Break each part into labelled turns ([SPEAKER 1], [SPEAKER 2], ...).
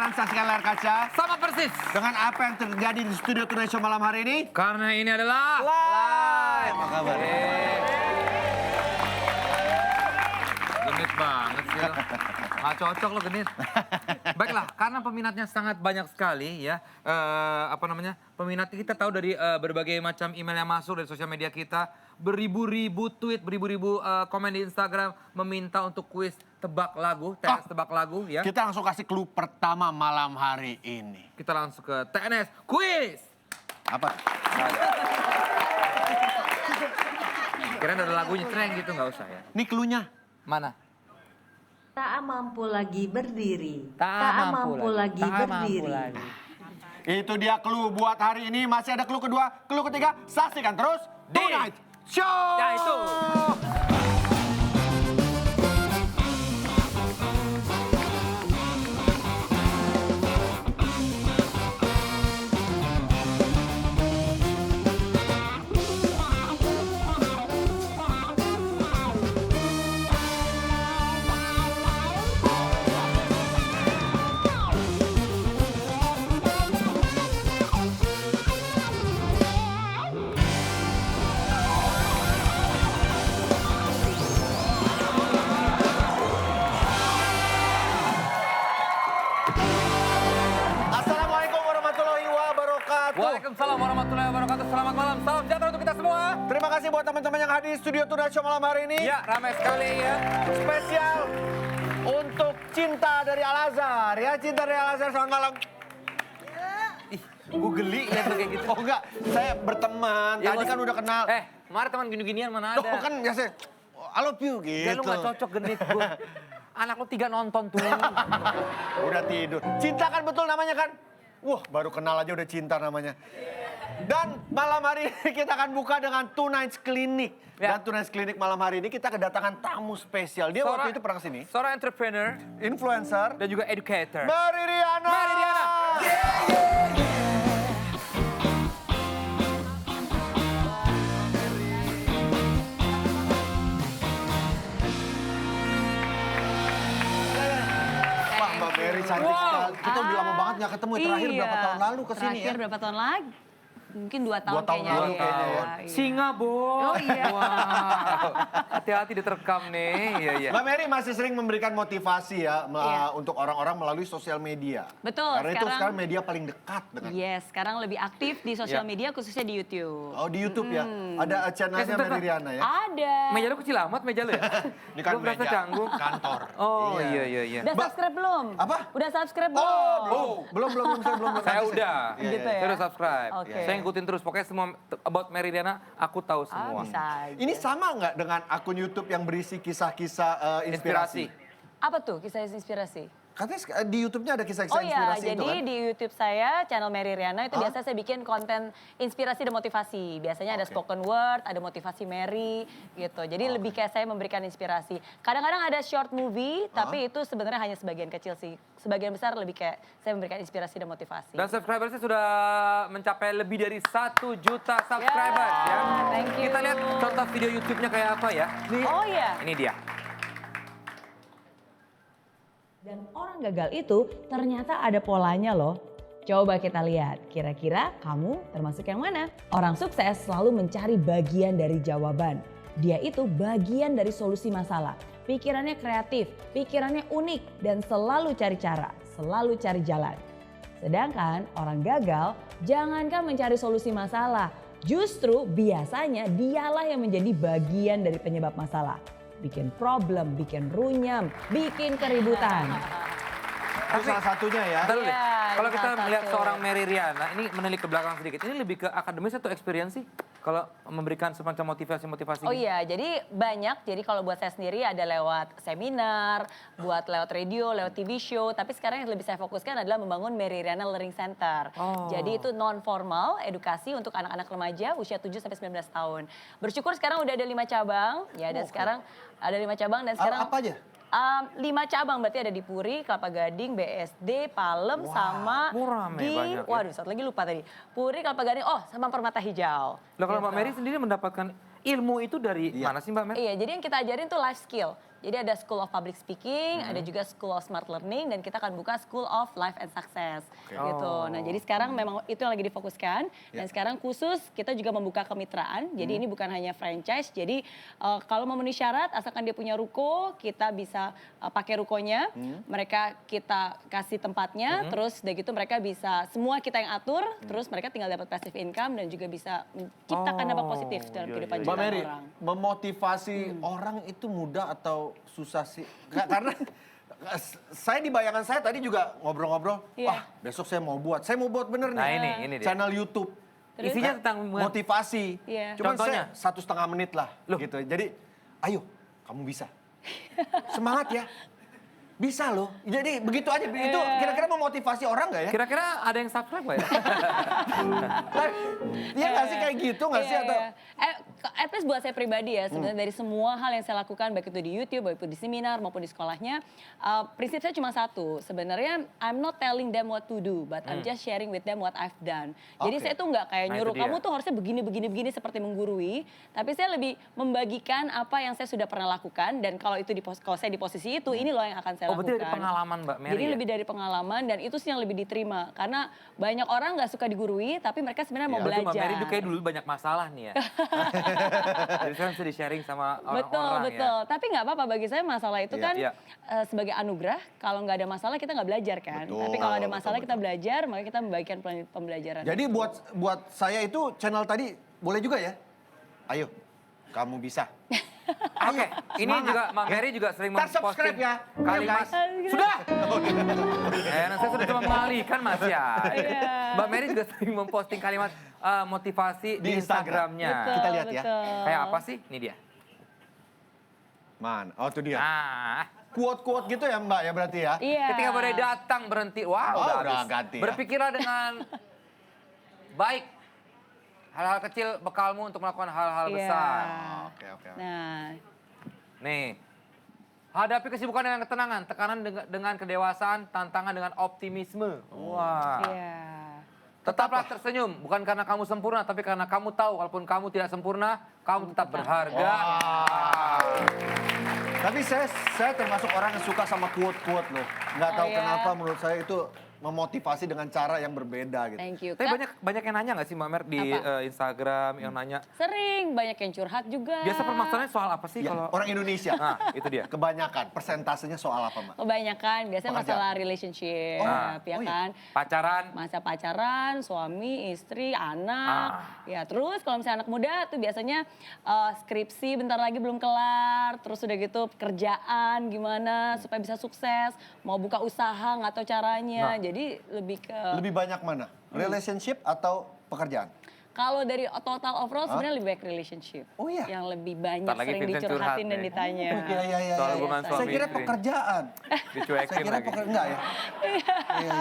[SPEAKER 1] bakalan saksikan layar kaca.
[SPEAKER 2] Sama persis.
[SPEAKER 1] Dengan apa yang terjadi di studio Tonight Show malam hari ini?
[SPEAKER 2] Karena ini adalah
[SPEAKER 1] Live. Apa kabar?
[SPEAKER 2] Genit banget sih lo. Nggak cocok lo genit. Baiklah, karena peminatnya sangat banyak sekali ya. Peminat kita tahu dari berbagai macam email yang masuk dari sosial media kita. Beribu-ribu tweet, beribu-ribu komen di Instagram meminta untuk kuis tebak lagu, TNS tebak lagu ya.
[SPEAKER 1] Kita langsung kasih clue pertama malam hari ini.
[SPEAKER 2] Kita langsung ke TNS kuis.
[SPEAKER 1] Apa?
[SPEAKER 2] Kirain ada lagunya treng gitu, nggak usah ya.
[SPEAKER 1] Ini clue-nya.
[SPEAKER 2] Mana?
[SPEAKER 3] Tak mampu lagi berdiri.
[SPEAKER 2] Tak mampu lagi
[SPEAKER 3] berdiri.
[SPEAKER 1] Itu dia clue buat hari ini. Masih ada clue kedua, clue ketiga. Saksikan terus
[SPEAKER 2] Di
[SPEAKER 1] Tonight Show.
[SPEAKER 2] Ya itu.
[SPEAKER 1] Assalamualaikum warahmatullahi wabarakatuh.
[SPEAKER 2] Waalaikumsalam warahmatullahi wabarakatuh. Selamat malam, salam sejahtera untuk kita semua.
[SPEAKER 1] Terima kasih buat teman-teman yang hadir di studio Tonight Show malam hari ini.
[SPEAKER 2] Ya, ramai sekali ya.
[SPEAKER 1] Spesial untuk Cinta dari Al-Azhar. Ya, Cinta dari Al-Azhar, selamat malam.
[SPEAKER 2] Gue geli lihat lo kayak gitu.
[SPEAKER 1] Oh enggak, saya berteman.
[SPEAKER 2] Ya,
[SPEAKER 1] Tadi kan udah kenal.
[SPEAKER 2] Kemarin teman gini-ginian mana
[SPEAKER 1] Loh
[SPEAKER 2] ada.
[SPEAKER 1] kan biasa, I love you gitu.
[SPEAKER 2] Ya lu gak cocok genit gue. Anak lu 3 nonton tuh.
[SPEAKER 1] Udah tidur. Cinta kan betul namanya kan? Wah, baru kenal aja udah cinta namanya. Dan malam hari ini kita akan buka dengan Tonight's Clinic.
[SPEAKER 2] Ya.
[SPEAKER 1] Dan Tonight's Clinic malam hari ini kita kedatangan tamu spesial. Dia waktu itu pernah kesini.
[SPEAKER 2] Seorang entrepreneur
[SPEAKER 1] Influencer.
[SPEAKER 2] dan juga educator.
[SPEAKER 1] Mary Riana.
[SPEAKER 2] Mary Riana.
[SPEAKER 1] Wah, Mbak Mary cantik sekali. Kita udah lama banget gak ketemu. Terakhir berapa tahun lalu kesini ya?
[SPEAKER 4] Terakhir berapa tahun lagi? Mungkin 2 tahun
[SPEAKER 1] 2 tahun
[SPEAKER 4] kayaknya.
[SPEAKER 1] lalu kayaknya ya.
[SPEAKER 4] Iya.
[SPEAKER 2] Singa, Bo.
[SPEAKER 4] Oh iya.
[SPEAKER 2] Wah, hati-hati diterekam nih. Iya, iya.
[SPEAKER 1] Mbak Mary masih sering memberikan motivasi ya
[SPEAKER 4] Iya.
[SPEAKER 1] untuk orang-orang melalui sosial media.
[SPEAKER 4] Betul,
[SPEAKER 1] Karena itu
[SPEAKER 4] sekarang-
[SPEAKER 1] sekarang media paling dekat dengan.
[SPEAKER 4] Yes, sekarang lebih aktif di sosial
[SPEAKER 2] Iya.
[SPEAKER 4] media khususnya di YouTube.
[SPEAKER 1] Oh di YouTube ya? Ada channelnya
[SPEAKER 2] sebentar,
[SPEAKER 1] Mary Riana ya?
[SPEAKER 4] Ada.
[SPEAKER 2] Meja lu kecil amat meja lu ya?
[SPEAKER 1] Ini kan
[SPEAKER 2] Gua berasa
[SPEAKER 1] meja
[SPEAKER 2] canggung.
[SPEAKER 1] kantor.
[SPEAKER 2] Oh iya iya iya.
[SPEAKER 4] Udah subscribe belum?
[SPEAKER 1] Apa?
[SPEAKER 4] Udah subscribe belum?
[SPEAKER 1] Belum, saya belum.
[SPEAKER 2] Saya udah.
[SPEAKER 1] Iya,
[SPEAKER 4] Gitu
[SPEAKER 1] iya.
[SPEAKER 4] ya?
[SPEAKER 2] Saya udah subscribe.
[SPEAKER 4] Oke.
[SPEAKER 2] Saya ngikutin terus. Pokoknya semua about Mary Riana aku tahu
[SPEAKER 4] Ah,
[SPEAKER 2] semua.
[SPEAKER 4] bisa aja.
[SPEAKER 1] Ini sama nggak dengan akun YouTube yang berisi kisah-kisah inspirasi?
[SPEAKER 4] Apa tuh kisah inspirasi?
[SPEAKER 1] Katanya di YouTube-nya ada kisah-kisah
[SPEAKER 4] Oh iya,
[SPEAKER 1] inspirasi
[SPEAKER 4] jadi
[SPEAKER 1] itu kan?
[SPEAKER 4] di YouTube saya, channel Mary Riana itu
[SPEAKER 1] Hah?
[SPEAKER 4] biasa saya bikin konten inspirasi dan motivasi. Biasanya ada
[SPEAKER 1] Oke.
[SPEAKER 4] spoken word, ada motivasi Mary gitu. Jadi lebih kayak saya memberikan inspirasi. Kadang-kadang ada short movie, tapi itu sebenarnya hanya sebagian kecil sih. Sebagian besar lebih kayak saya memberikan inspirasi dan motivasi.
[SPEAKER 2] Dan subscribersnya sudah mencapai lebih dari 1 juta subscribers ya.
[SPEAKER 4] thank you.
[SPEAKER 2] Kita lihat contoh video YouTube-nya kayak apa ya. Nih,
[SPEAKER 4] Oh iya.
[SPEAKER 2] ini dia.
[SPEAKER 5] Dan orang gagal itu ternyata ada polanya loh. Coba kita lihat, kira-kira kamu termasuk yang mana? Orang sukses selalu mencari bagian dari jawaban. Dia itu bagian dari solusi masalah. Pikirannya kreatif, pikirannya unik, dan selalu cari cara, selalu cari jalan. Sedangkan orang gagal jangankan mencari solusi masalah, justru biasanya dialah yang menjadi bagian dari penyebab masalah. Bikin problem, bikin runyam, bikin keributan.
[SPEAKER 1] Itu salah satunya ya.
[SPEAKER 2] Bentar dulu deh.
[SPEAKER 4] Iya,
[SPEAKER 2] Kalau
[SPEAKER 4] ini
[SPEAKER 2] kita
[SPEAKER 4] salah
[SPEAKER 2] melihat
[SPEAKER 4] satu.
[SPEAKER 2] seorang Mary Riana, ini menilik ke belakang sedikit. Ini lebih ke akademis atau experience sih? Kalau memberikan semacam motivasi-motivasi
[SPEAKER 4] Oh
[SPEAKER 2] gitu?
[SPEAKER 4] iya, jadi banyak. Jadi kalau buat saya sendiri ada lewat seminar, buat lewat radio, lewat TV show. Tapi sekarang yang lebih saya fokuskan adalah membangun Mary Riana Learning Center.
[SPEAKER 2] Oh.
[SPEAKER 4] Jadi itu non-formal, edukasi untuk anak-anak remaja usia 7-19 tahun. Bersyukur sekarang udah ada 5 cabang. Ya, dan sekarang ada 5 cabang dan sekarang...
[SPEAKER 1] Apa aja?
[SPEAKER 4] 5 cabang berarti ada di Puri, Kelapa Gading, BSD, Palem, sama
[SPEAKER 2] rame
[SPEAKER 4] di...
[SPEAKER 2] banyak ya.
[SPEAKER 4] Waduh, satu lagi lupa tadi. Puri, Kelapa Gading, sama Permata Hijau.
[SPEAKER 2] Loh, kalau Mbak
[SPEAKER 4] Gitu.
[SPEAKER 2] Mary sendiri mendapatkan ilmu itu dari mana sih Mbak Mary?
[SPEAKER 4] Iya, jadi yang kita ajarin tuh life skill. Jadi ada School of Public Speaking, ada juga School of Smart Learning, dan kita akan buka School of Life and Success. Gitu. Nah, jadi sekarang memang itu yang lagi difokuskan. Dan sekarang khusus kita juga membuka kemitraan. Jadi ini bukan hanya franchise. Jadi kalau memenuhi syarat, asalkan dia punya ruko, kita bisa pakai rukonya. Mereka kita kasih tempatnya, terus udah gitu mereka bisa semua kita yang atur, terus mereka tinggal dapat passive income dan juga bisa menciptakan dampak positif dalam kehidupan
[SPEAKER 1] Mbak
[SPEAKER 4] jutaan
[SPEAKER 1] Mary,
[SPEAKER 4] orang.
[SPEAKER 1] memotivasi orang itu mudah atau susah sih? Karena saya di bayangan saya tadi juga ngobrol-ngobrol,
[SPEAKER 4] Iya.
[SPEAKER 1] wah besok saya mau buat bener nih.
[SPEAKER 2] Nah, ini dia.
[SPEAKER 1] Channel YouTube.
[SPEAKER 4] Terus?
[SPEAKER 2] Isinya tentang
[SPEAKER 1] Motivasi.
[SPEAKER 4] Iya.
[SPEAKER 1] Cuman
[SPEAKER 2] Contohnya?
[SPEAKER 1] saya 1,5 menit lah.
[SPEAKER 2] Loh.
[SPEAKER 1] Gitu. Jadi, ayo kamu bisa. Semangat ya. Bisa loh. Jadi begitu aja. Itu kira-kira memotivasi orang nggak ya?
[SPEAKER 2] Kira-kira ada yang subscribe nggak ya?
[SPEAKER 1] Iya nggak sih kayak gitu nggak sih? Atau
[SPEAKER 4] At least buat saya pribadi ya, sebenarnya dari semua hal yang saya lakukan, baik itu di YouTube, baik itu di seminar maupun di sekolahnya, prinsip saya cuma satu. Sebenarnya I'm not telling them what to do, but I'm just sharing with them what I've done. Jadi
[SPEAKER 1] Oke.
[SPEAKER 4] saya tuh nggak kayak
[SPEAKER 2] Nah,
[SPEAKER 4] nyuruh
[SPEAKER 2] itu dia.
[SPEAKER 4] kamu tuh harusnya begini seperti menggurui, tapi saya lebih membagikan apa yang saya sudah pernah lakukan, dan kalau itu kalau saya di posisi itu, ini loh yang akan saya
[SPEAKER 2] Oh, berarti
[SPEAKER 4] lakukan.
[SPEAKER 2] dari pengalaman Mbak Mary
[SPEAKER 4] Jadi
[SPEAKER 2] ya?
[SPEAKER 4] lebih dari pengalaman, dan itu sih yang lebih diterima. Karena banyak orang nggak suka digurui, tapi mereka sebenarnya mau
[SPEAKER 2] Berarti
[SPEAKER 4] belajar.
[SPEAKER 2] Mbak Mary itu kayak dulu banyak masalah nih ya. Jadi sekarang bisa di-sharing sama orang-orang
[SPEAKER 4] Betul.
[SPEAKER 2] ya.
[SPEAKER 4] Tapi nggak apa-apa, bagi saya masalah itu
[SPEAKER 1] Iya.
[SPEAKER 4] kan
[SPEAKER 2] Iya.
[SPEAKER 4] Sebagai anugerah. Kalau nggak ada masalah kita nggak belajar kan.
[SPEAKER 1] Betul,
[SPEAKER 4] Tapi kalau ada
[SPEAKER 1] betul,
[SPEAKER 4] masalah kita belajar, maka kita membagikan pembelajaran.
[SPEAKER 1] jadi buat saya itu channel tadi boleh juga ya? Ayo, kamu bisa.
[SPEAKER 2] Oke, ini
[SPEAKER 1] semangat.
[SPEAKER 2] juga Mbak Mary juga sering
[SPEAKER 1] Ntar subscribe
[SPEAKER 2] memposting
[SPEAKER 1] ya. Ayo,
[SPEAKER 2] kalimat.
[SPEAKER 1] guys.
[SPEAKER 2] Sudah! Saya sudah cuma mengalihkan Mas ya.
[SPEAKER 4] Iya.
[SPEAKER 2] Mbak Mary juga sering memposting kalimat motivasi di
[SPEAKER 1] Di Instagram.
[SPEAKER 2] Instagramnya.
[SPEAKER 4] Betul,
[SPEAKER 1] Kita lihat ya.
[SPEAKER 4] betul.
[SPEAKER 2] Kayak apa sih? Ini dia.
[SPEAKER 1] Man, oh itu dia.
[SPEAKER 2] Nah,
[SPEAKER 1] Quote-quote gitu ya Mbak ya berarti ya?
[SPEAKER 4] Iya.
[SPEAKER 2] ketika badai datang berhenti. Wah,
[SPEAKER 1] Oh,
[SPEAKER 2] udah
[SPEAKER 1] udah
[SPEAKER 2] habis.
[SPEAKER 1] ganti ya.
[SPEAKER 2] Berpikirlah dengan baik. Hal-hal kecil bekalmu untuk melakukan hal-hal
[SPEAKER 4] Iya.
[SPEAKER 2] besar.
[SPEAKER 1] Oke.
[SPEAKER 4] Nah,
[SPEAKER 2] Nih, hadapi kesibukan dengan ketenangan, tekanan dengan kedewasaan, tantangan dengan optimisme. Wah.
[SPEAKER 4] iya.
[SPEAKER 2] Tetaplah tersenyum, bukan karena kamu sempurna, tapi karena kamu tahu walaupun kamu tidak sempurna, kamu tetap berharga.
[SPEAKER 1] Tapi saya termasuk orang yang suka sama quote-quote loh. Nggak tahu
[SPEAKER 4] iya?
[SPEAKER 1] kenapa menurut saya itu memotivasi dengan cara yang berbeda gitu.
[SPEAKER 4] Thank you.
[SPEAKER 2] Tapi
[SPEAKER 4] Kak,
[SPEAKER 2] banyak yang nanya nggak sih Mbak Mer di
[SPEAKER 4] Apa?
[SPEAKER 2] Instagram yang nanya,
[SPEAKER 4] sering banyak yang curhat juga.
[SPEAKER 2] biasa permasalahannya soal apa sih
[SPEAKER 1] Ya,
[SPEAKER 2] kalau...
[SPEAKER 1] orang Indonesia.
[SPEAKER 2] Nah, itu dia.
[SPEAKER 1] Kebanyakan persentasenya soal apa Mbak?
[SPEAKER 4] Kebanyakan biasanya
[SPEAKER 1] Pekerjaan.
[SPEAKER 4] masalah relationship,
[SPEAKER 2] Oh,
[SPEAKER 4] ya
[SPEAKER 1] oh iya.
[SPEAKER 4] kan.
[SPEAKER 2] Pacaran,
[SPEAKER 4] Masa pacaran, suami, istri, anak. Ya terus kalau misalnya anak muda tuh biasanya skripsi bentar lagi belum kelar. Terus udah gitu kerjaan gimana supaya bisa sukses. Mau buka usaha nggak tahu caranya.
[SPEAKER 2] Nah.
[SPEAKER 4] Jadi lebih ke...
[SPEAKER 1] Lebih banyak mana? Relationship atau pekerjaan?
[SPEAKER 4] Kalau dari total overall sebenarnya lebih baik relationship.
[SPEAKER 1] Oh iya?
[SPEAKER 4] Yang lebih banyak
[SPEAKER 2] Ntar lagi
[SPEAKER 4] sering
[SPEAKER 2] Vincent
[SPEAKER 4] dicurhatin
[SPEAKER 2] curhat
[SPEAKER 4] dan
[SPEAKER 2] nih.
[SPEAKER 4] ditanya.
[SPEAKER 1] Iya.
[SPEAKER 2] Soal hubungan
[SPEAKER 4] Biasa.
[SPEAKER 2] suami
[SPEAKER 1] Saya kira
[SPEAKER 2] istri.
[SPEAKER 1] pekerjaan.
[SPEAKER 2] Dicuekin
[SPEAKER 1] Saya kira
[SPEAKER 2] lagi.
[SPEAKER 1] enggak ya? Iya.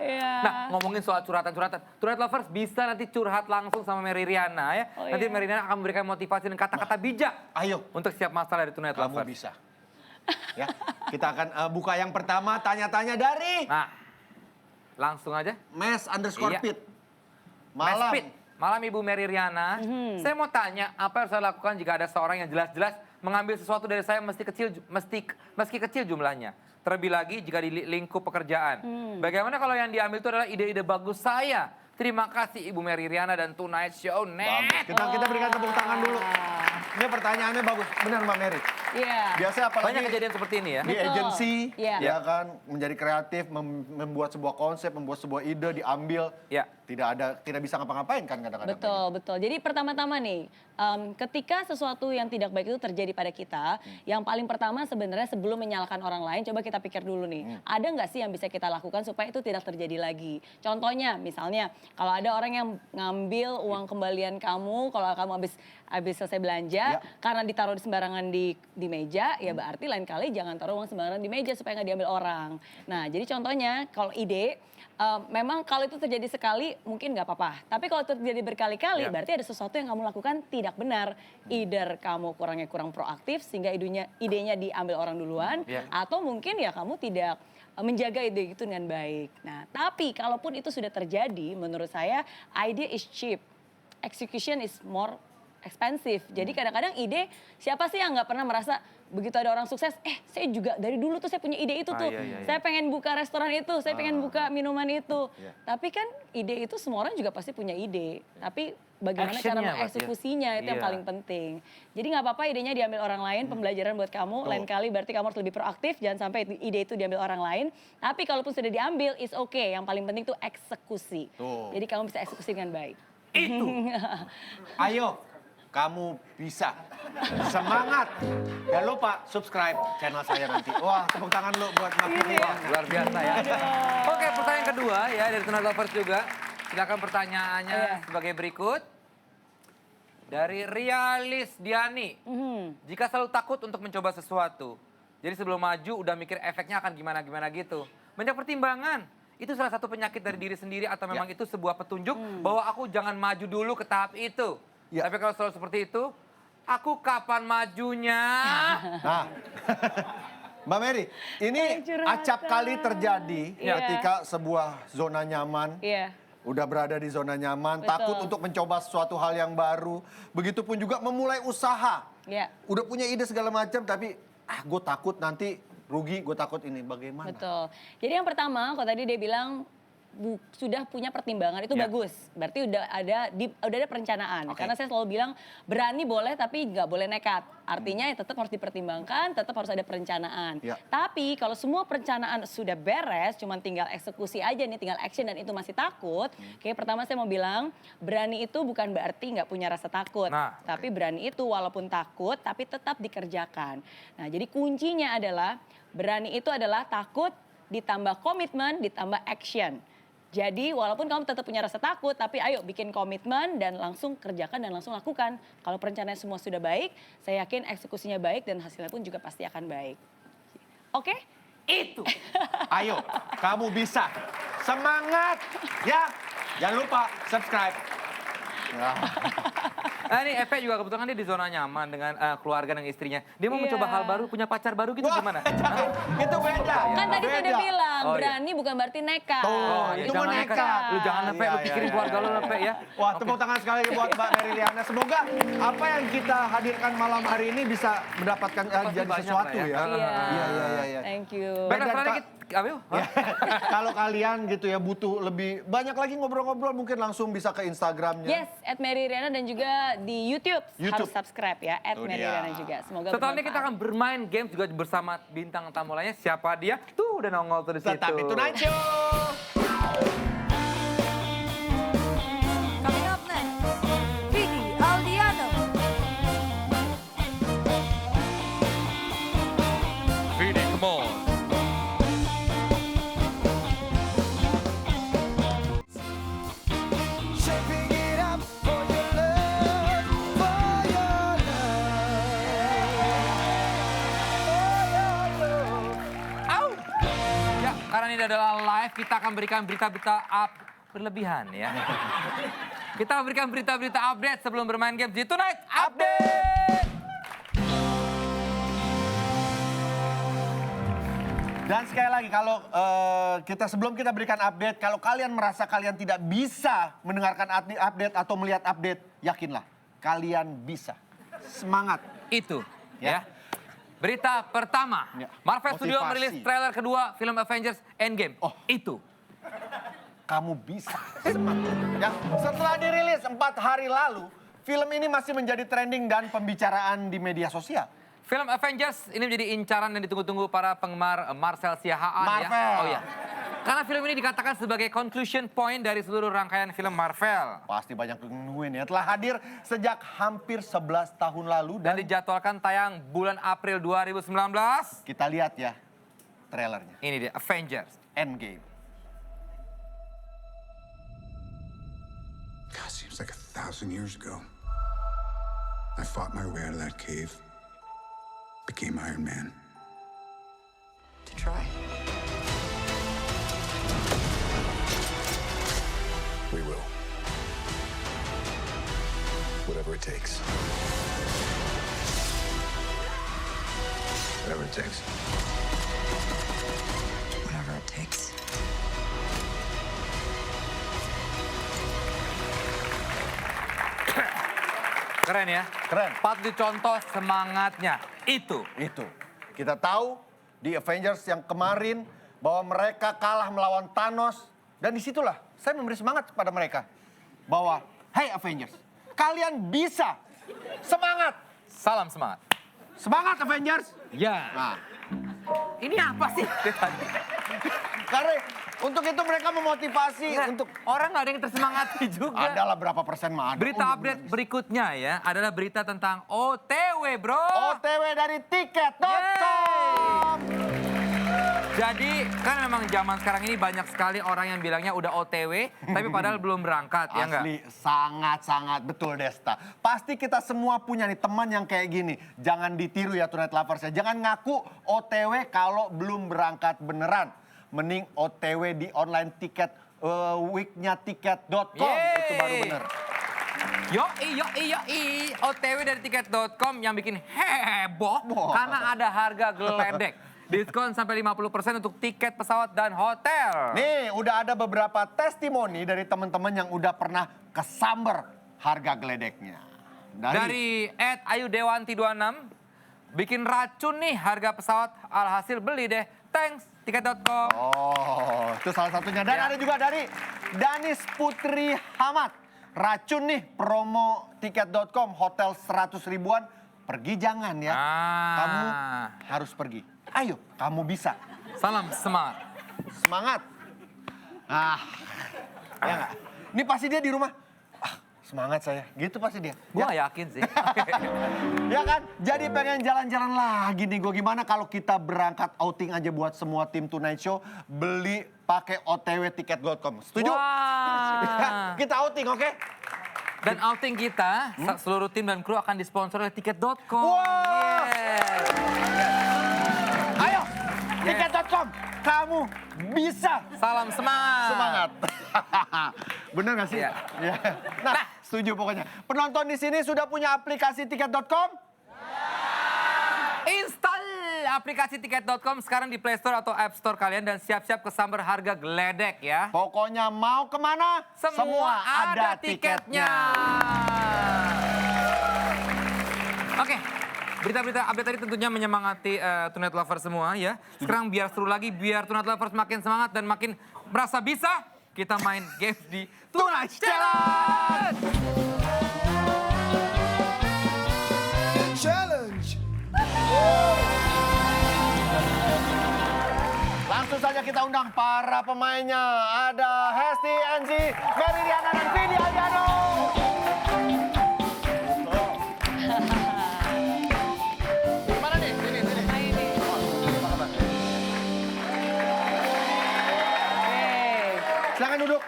[SPEAKER 4] Iya.
[SPEAKER 2] Nah, ngomongin soal curhatan-curhatan, Tonight Lovers bisa nanti curhat langsung sama Mary Riana ya.
[SPEAKER 4] Oh,
[SPEAKER 2] Nanti
[SPEAKER 4] iya.
[SPEAKER 2] Mary Riana akan memberikan motivasi dan kata-kata bijak
[SPEAKER 1] Ayo,
[SPEAKER 2] untuk setiap masalah dari Tonight
[SPEAKER 1] kamu
[SPEAKER 2] Lovers.
[SPEAKER 1] bisa. Ya, kita akan buka yang pertama tanya-tanya dari
[SPEAKER 2] Nah, langsung aja.
[SPEAKER 1] Mes_Pit.
[SPEAKER 2] Iya.
[SPEAKER 1] Malam.
[SPEAKER 2] Mespit. Malam Ibu Mary Riana, saya mau tanya apa yang harus saya lakukan jika ada seorang yang jelas-jelas mengambil sesuatu dari saya meski kecil jumlahnya. Terlebih lagi jika di lingkup pekerjaan. Bagaimana kalau yang diambil itu adalah ide-ide bagus saya? Terima kasih Ibu Mary Riana dan Tonight Show Net.
[SPEAKER 1] Bagus. Kita berikan tepuk tangan dulu. Ini pertanyaannya bagus. Benar Mbak Mary.
[SPEAKER 4] Iya.
[SPEAKER 1] Biasanya apalagi
[SPEAKER 2] Banyak kejadian seperti ini ya.
[SPEAKER 1] di
[SPEAKER 4] Betul.
[SPEAKER 1] agensi,
[SPEAKER 4] Iya.
[SPEAKER 1] ya kan, menjadi kreatif, membuat sebuah konsep, membuat sebuah ide, diambil.
[SPEAKER 2] Ya.
[SPEAKER 1] Tidak bisa ngapa-ngapain kan kadang-kadang.
[SPEAKER 4] Betul. Jadi pertama-tama nih, ketika sesuatu yang tidak baik itu terjadi pada kita, yang paling pertama sebenarnya sebelum menyalahkan orang lain, coba kita pikir dulu nih, ada nggak sih yang bisa kita lakukan supaya itu tidak terjadi lagi? Contohnya, misalnya, kalau ada orang yang ngambil uang kembalian kamu, kalau kamu habis selesai belanja, karena ditaruh di sembarangan di meja, ya berarti lain kali jangan taruh uang sembarangan di meja supaya nggak diambil orang. Nah, jadi contohnya, kalau ide, memang kalau itu terjadi sekali mungkin nggak apa-apa. Tapi kalau itu terjadi berkali-kali berarti ada sesuatu yang kamu lakukan tidak benar. Either kamu kurang proaktif sehingga idenya diambil orang duluan. Atau mungkin ya kamu tidak menjaga ide itu dengan baik. Nah tapi kalaupun itu sudah terjadi menurut saya idea is cheap. Execution is more expensive. Jadi kadang-kadang ide, siapa sih yang nggak pernah merasa begitu ada orang sukses, saya juga dari dulu tuh saya punya ide itu tuh.
[SPEAKER 2] Iya.
[SPEAKER 4] Saya pengen buka restoran itu, saya pengen buka minuman itu.
[SPEAKER 1] Iya.
[SPEAKER 4] Tapi kan ide itu semua orang juga pasti punya ide. Tapi bagaimana cara
[SPEAKER 2] Actionnya, Pak,
[SPEAKER 4] mengeksekusinya itu yang
[SPEAKER 2] Iya.
[SPEAKER 4] paling penting. Jadi nggak apa-apa idenya diambil orang lain, pembelajaran buat kamu. Lain kali berarti kamu harus lebih proaktif, jangan sampai ide itu diambil orang lain. Tapi kalaupun sudah diambil, is okay. Yang paling penting tuh eksekusi.
[SPEAKER 1] Tuh.
[SPEAKER 4] Jadi kamu bisa eksekusi dengan baik.
[SPEAKER 2] Itu.
[SPEAKER 1] Ayo, kamu bisa. Semangat. Jangan lupa subscribe channel saya nanti. Wah, tepuk tangan lu buat Mas Riliana.
[SPEAKER 2] Luar biasa ya. Oke, pertanyaan kedua ya dari Tonight Lovers juga. Silakan pertanyaannya sebagai berikut. Dari Rialis Diani. Jika selalu takut untuk mencoba sesuatu. Jadi sebelum maju udah mikir efeknya akan gimana-gimana gitu. Banyak pertimbangan. Itu salah satu penyakit dari diri sendiri atau memang itu sebuah petunjuk bahwa aku jangan maju dulu ke tahap itu.
[SPEAKER 1] Ya.
[SPEAKER 2] Tapi kalau selalu seperti itu, aku kapan majunya?
[SPEAKER 1] Nah, Mbak Mary, ini
[SPEAKER 4] Curhatan.
[SPEAKER 1] acap kali terjadi
[SPEAKER 4] Iya.
[SPEAKER 1] ketika sebuah zona nyaman,
[SPEAKER 4] Iya.
[SPEAKER 1] udah berada di zona nyaman,
[SPEAKER 4] Betul.
[SPEAKER 1] takut untuk mencoba sesuatu hal yang baru. Begitupun juga memulai usaha.
[SPEAKER 4] Iya.
[SPEAKER 1] Udah punya ide segala macam, tapi gue takut nanti rugi, gue takut ini. Bagaimana?
[SPEAKER 4] Betul. Jadi yang pertama, kalau tadi dia bilang sudah punya pertimbangan itu
[SPEAKER 1] Ya.
[SPEAKER 4] bagus. Berarti udah ada perencanaan.
[SPEAKER 1] Oke.
[SPEAKER 4] Karena saya selalu bilang berani boleh tapi nggak boleh nekat. Artinya ya tetap harus dipertimbangkan, tetap harus ada perencanaan.
[SPEAKER 1] Ya.
[SPEAKER 4] Tapi kalau semua perencanaan sudah beres, cuman tinggal eksekusi aja nih, tinggal action dan itu masih takut. Oke, pertama saya mau bilang berani itu bukan berarti nggak punya rasa takut.
[SPEAKER 2] Nah,
[SPEAKER 4] Tapi berani itu walaupun takut tapi tetap dikerjakan. Nah, jadi kuncinya adalah berani itu adalah takut ditambah komitmen ditambah action. Jadi walaupun kamu tetap punya rasa takut, tapi ayo bikin komitmen dan langsung kerjakan dan langsung lakukan. Kalau perencanaan semua sudah baik, saya yakin eksekusinya baik dan hasilnya pun juga pasti akan baik. Oke?
[SPEAKER 2] Itu.
[SPEAKER 1] Ayo, kamu bisa. Semangat, ya. Jangan lupa subscribe. Ya.
[SPEAKER 2] Nah ini Epe juga kebetulan dia di zona nyaman dengan keluarga dan istrinya. Dia mau
[SPEAKER 4] Iya.
[SPEAKER 2] mencoba hal baru, punya pacar baru gitu
[SPEAKER 1] Wah,
[SPEAKER 2] gimana?
[SPEAKER 1] jangan. Itu beda.
[SPEAKER 4] Kan tadi saya udah
[SPEAKER 1] Beda.
[SPEAKER 4] bilang,
[SPEAKER 2] Oh, iya.
[SPEAKER 4] berani bukan berarti nekat.
[SPEAKER 1] Tuh,
[SPEAKER 2] Oh,
[SPEAKER 1] itu
[SPEAKER 2] jangan
[SPEAKER 1] mau
[SPEAKER 2] nekat.
[SPEAKER 1] nekat.
[SPEAKER 2] Lu jangan Epe, lu
[SPEAKER 1] Iya,
[SPEAKER 2] pikirin
[SPEAKER 1] iya,
[SPEAKER 2] keluarga
[SPEAKER 1] iya,
[SPEAKER 2] lu
[SPEAKER 1] iya.
[SPEAKER 2] Epe ya.
[SPEAKER 1] Wah,
[SPEAKER 2] Oke.
[SPEAKER 1] tepuk tangan sekali buat Mbak Mary Liana. Semoga apa yang kita hadirkan malam hari ini bisa mendapatkan
[SPEAKER 2] Pasti
[SPEAKER 1] jadi
[SPEAKER 2] banyak
[SPEAKER 1] sesuatu
[SPEAKER 2] lah ya.
[SPEAKER 1] ya.
[SPEAKER 4] Iya.
[SPEAKER 1] Iya.
[SPEAKER 4] Thank you.
[SPEAKER 2] Baiklah,
[SPEAKER 1] Dan
[SPEAKER 2] sekarang
[SPEAKER 1] Kak-
[SPEAKER 2] kita, apa yuk?
[SPEAKER 1] Ya, kalau kalian gitu ya butuh lebih banyak lagi ngobrol-ngobrol, mungkin langsung bisa ke Instagramnya.
[SPEAKER 4] Yes, @Mary_Riana dan juga di YouTube.
[SPEAKER 1] YouTube.
[SPEAKER 4] Harus subscribe ya,
[SPEAKER 1] Tuh
[SPEAKER 4] @Mary_Riana
[SPEAKER 1] dia.
[SPEAKER 4] juga. Semoga
[SPEAKER 2] Setelah ini kita
[SPEAKER 4] bermanfaat.
[SPEAKER 2] akan bermain game juga bersama bintang tamu lainnya. Siapa dia? Tuh udah nongol tuh di situ.
[SPEAKER 1] Tetap itu Night Show.
[SPEAKER 6] Coming up next, Vidi Aldiano.
[SPEAKER 2] Vidi, come on.
[SPEAKER 7] Shaping it up for your love, for your love.
[SPEAKER 2] Au! Ya, karena ini adalah live, kita akan berikan berita-berita berlebihan ya. Kita akan berikan berita-berita update sebelum bermain game di Tonight Update.
[SPEAKER 1] Dan sekali lagi kalau sebelum kita berikan update, kalau kalian merasa kalian tidak bisa mendengarkan update atau melihat update, yakinlah kalian bisa. Semangat.
[SPEAKER 2] Itu
[SPEAKER 1] Ya.
[SPEAKER 2] ya. Berita pertama,
[SPEAKER 1] Ya.
[SPEAKER 2] Marvel Studio
[SPEAKER 1] Motivasi.
[SPEAKER 2] merilis trailer kedua film Avengers Endgame.
[SPEAKER 1] Oh.
[SPEAKER 2] Itu.
[SPEAKER 1] Kamu bisa. Semangat. Ya, setelah dirilis 4 hari lalu, film ini masih menjadi trending dan pembicaraan di media sosial.
[SPEAKER 2] Film Avengers ini menjadi incaran dan ditunggu-tunggu para penggemar Marcel Siahaan ya.
[SPEAKER 1] Marvel.
[SPEAKER 2] Oh ya. Karena film ini dikatakan sebagai conclusion point dari seluruh rangkaian film Marvel.
[SPEAKER 1] Pasti banyak yang nungguin ya. Telah hadir sejak hampir 11 tahun lalu
[SPEAKER 2] Dan
[SPEAKER 1] dan
[SPEAKER 2] dijadwalkan tayang bulan April 2019.
[SPEAKER 1] kita lihat ya trailernya.
[SPEAKER 2] Ini dia, Avengers.
[SPEAKER 1] Endgame.
[SPEAKER 8] God, seems like 1,000 years ago. I fought my way out of that cave. Became Iron Man.
[SPEAKER 6] To try.
[SPEAKER 8] We will. Whatever it takes. Whatever it takes.
[SPEAKER 6] Whatever it takes.
[SPEAKER 2] Keren ya.
[SPEAKER 1] Keren.
[SPEAKER 2] Patut dicontoh semangatnya. Itu.
[SPEAKER 1] Kita tahu di Avengers yang kemarin bahwa mereka kalah melawan Thanos. Dan disitulah saya memberi semangat kepada mereka. Bahwa, hey Avengers, kalian bisa. Semangat.
[SPEAKER 2] Salam semangat.
[SPEAKER 1] Semangat Avengers.
[SPEAKER 2] Ya.
[SPEAKER 1] Nah,
[SPEAKER 2] Ini apa sih?
[SPEAKER 1] karena untuk itu mereka memotivasi untuk
[SPEAKER 2] Orang nggak ada yang tersemangati juga.
[SPEAKER 1] adalah berapa persen mah ada.
[SPEAKER 2] Berita update berikutnya ya adalah berita tentang OTW, bro.
[SPEAKER 1] OTW dari tiket.com.
[SPEAKER 2] Jadi kan memang zaman sekarang ini banyak sekali orang yang bilangnya udah OTW, tapi padahal belum berangkat, ya nggak?
[SPEAKER 1] Asli, sangat-sangat betul Desta. Pasti kita semua punya nih teman yang kayak gini. Jangan ditiru ya Tonight Lovers ya. Jangan ngaku OTW kalau belum berangkat beneran. Mending OTW di online tiket weeknya tiket.com. Itu baru bener.
[SPEAKER 2] Yoi, OTW dari tiket.com yang bikin heboh karena ada harga geledek. Diskon sampai 50% untuk tiket pesawat dan hotel.
[SPEAKER 1] Nih, udah ada beberapa testimoni dari teman-teman yang udah pernah kesamber harga geledeknya.
[SPEAKER 2] Dari @ayudewanti26, bikin racun nih harga pesawat, alhasil beli deh. Thanks, tiket.com.
[SPEAKER 1] Oh, itu salah satunya. Dan
[SPEAKER 2] Ya.
[SPEAKER 1] ada juga dari Danis Putri Hamad. Racun nih promo tiket.com, hotel 100 ribuan. Pergi jangan ya. Kamu harus pergi. Ayo, kamu bisa.
[SPEAKER 2] Salam semangat.
[SPEAKER 1] Semangat. Ya nggak? Ini pasti dia di rumah. Semangat saya. Gitu pasti dia.
[SPEAKER 2] Gue gak yakin sih.
[SPEAKER 1] Ya kan? Jadi pengen jalan-jalan lagi nih gue. Gimana kalau kita berangkat outing aja buat semua tim Tonight Show. Beli pakai OTW tiket.com. Setuju?
[SPEAKER 2] Wah.
[SPEAKER 1] Kita outing, oke?
[SPEAKER 2] Dan outing kita, seluruh tim dan kru akan disponsori oleh tiket.com.
[SPEAKER 1] Wah.
[SPEAKER 2] Yes.
[SPEAKER 1] Ayo, tiket.com. Kamu bisa.
[SPEAKER 2] Salam semangat.
[SPEAKER 1] Semangat. Bener gak sih?
[SPEAKER 2] Iya.
[SPEAKER 1] Ya. Nah, setuju pokoknya. Penonton di sini sudah punya aplikasi tiket.com?
[SPEAKER 2] Install aplikasi tiket.com sekarang di Play Store atau App Store kalian dan siap-siap kesamber harga geledek ya.
[SPEAKER 1] Pokoknya mau kemana?
[SPEAKER 2] Semua ada tiketnya. Oke, berita-berita update tadi tentunya menyemangati Tonight Lovers semua ya. Sekarang biar seru lagi, biar Tonight Lovers makin semangat dan makin merasa bisa, kita main games di Tonight Challenge.
[SPEAKER 7] Challenge.
[SPEAKER 1] Langsung saja kita undang para pemainnya. Ada Hesti, Enzi, Mary Diana, dan Vidi Aldiano. Gimana nih? Sini. Silakan duduk.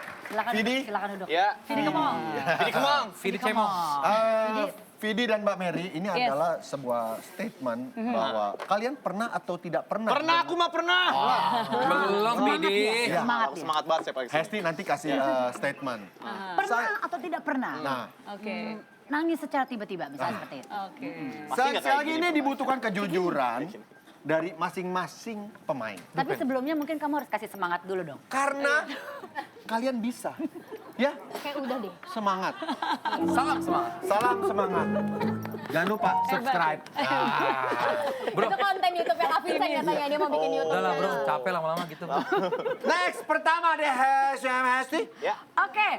[SPEAKER 1] Vidi.
[SPEAKER 3] Silakan duduk.
[SPEAKER 1] Ya.
[SPEAKER 3] Vidi Kemong.
[SPEAKER 1] Vidi Kemong.
[SPEAKER 2] Vidi Cemong.
[SPEAKER 1] Vidi dan Mbak Mary, ini adalah sebuah statement bahwa kalian pernah atau tidak pernah.
[SPEAKER 7] Pernah, aku mah pernah.
[SPEAKER 2] Belum, Vidi.
[SPEAKER 1] Ya.
[SPEAKER 7] Semangat banget saya paling.
[SPEAKER 1] Hesti nanti kasih statement.
[SPEAKER 9] Pernah atau tidak pernah?
[SPEAKER 1] Nah,
[SPEAKER 4] Oke.
[SPEAKER 9] Nangis secara tiba-tiba misalnya seperti itu.
[SPEAKER 4] Oke.
[SPEAKER 1] sekali lagi ini dibutuhkan kejujuran dari masing-masing pemain.
[SPEAKER 9] Tapi sebelumnya mungkin kamu harus kasih semangat dulu dong.
[SPEAKER 1] Karena kalian bisa. Ya,
[SPEAKER 9] Kayak udah deh.
[SPEAKER 1] semangat.
[SPEAKER 2] Salam semangat.
[SPEAKER 1] Salam semangat. Jangan lupa subscribe.
[SPEAKER 2] Bro,
[SPEAKER 9] Itu konten YouTube yang Avisan katanya dia mau bikin YouTube.
[SPEAKER 2] udah lah bro, capek lama-lama gitu.
[SPEAKER 1] Next, pertama deh Hesti.
[SPEAKER 9] Oke.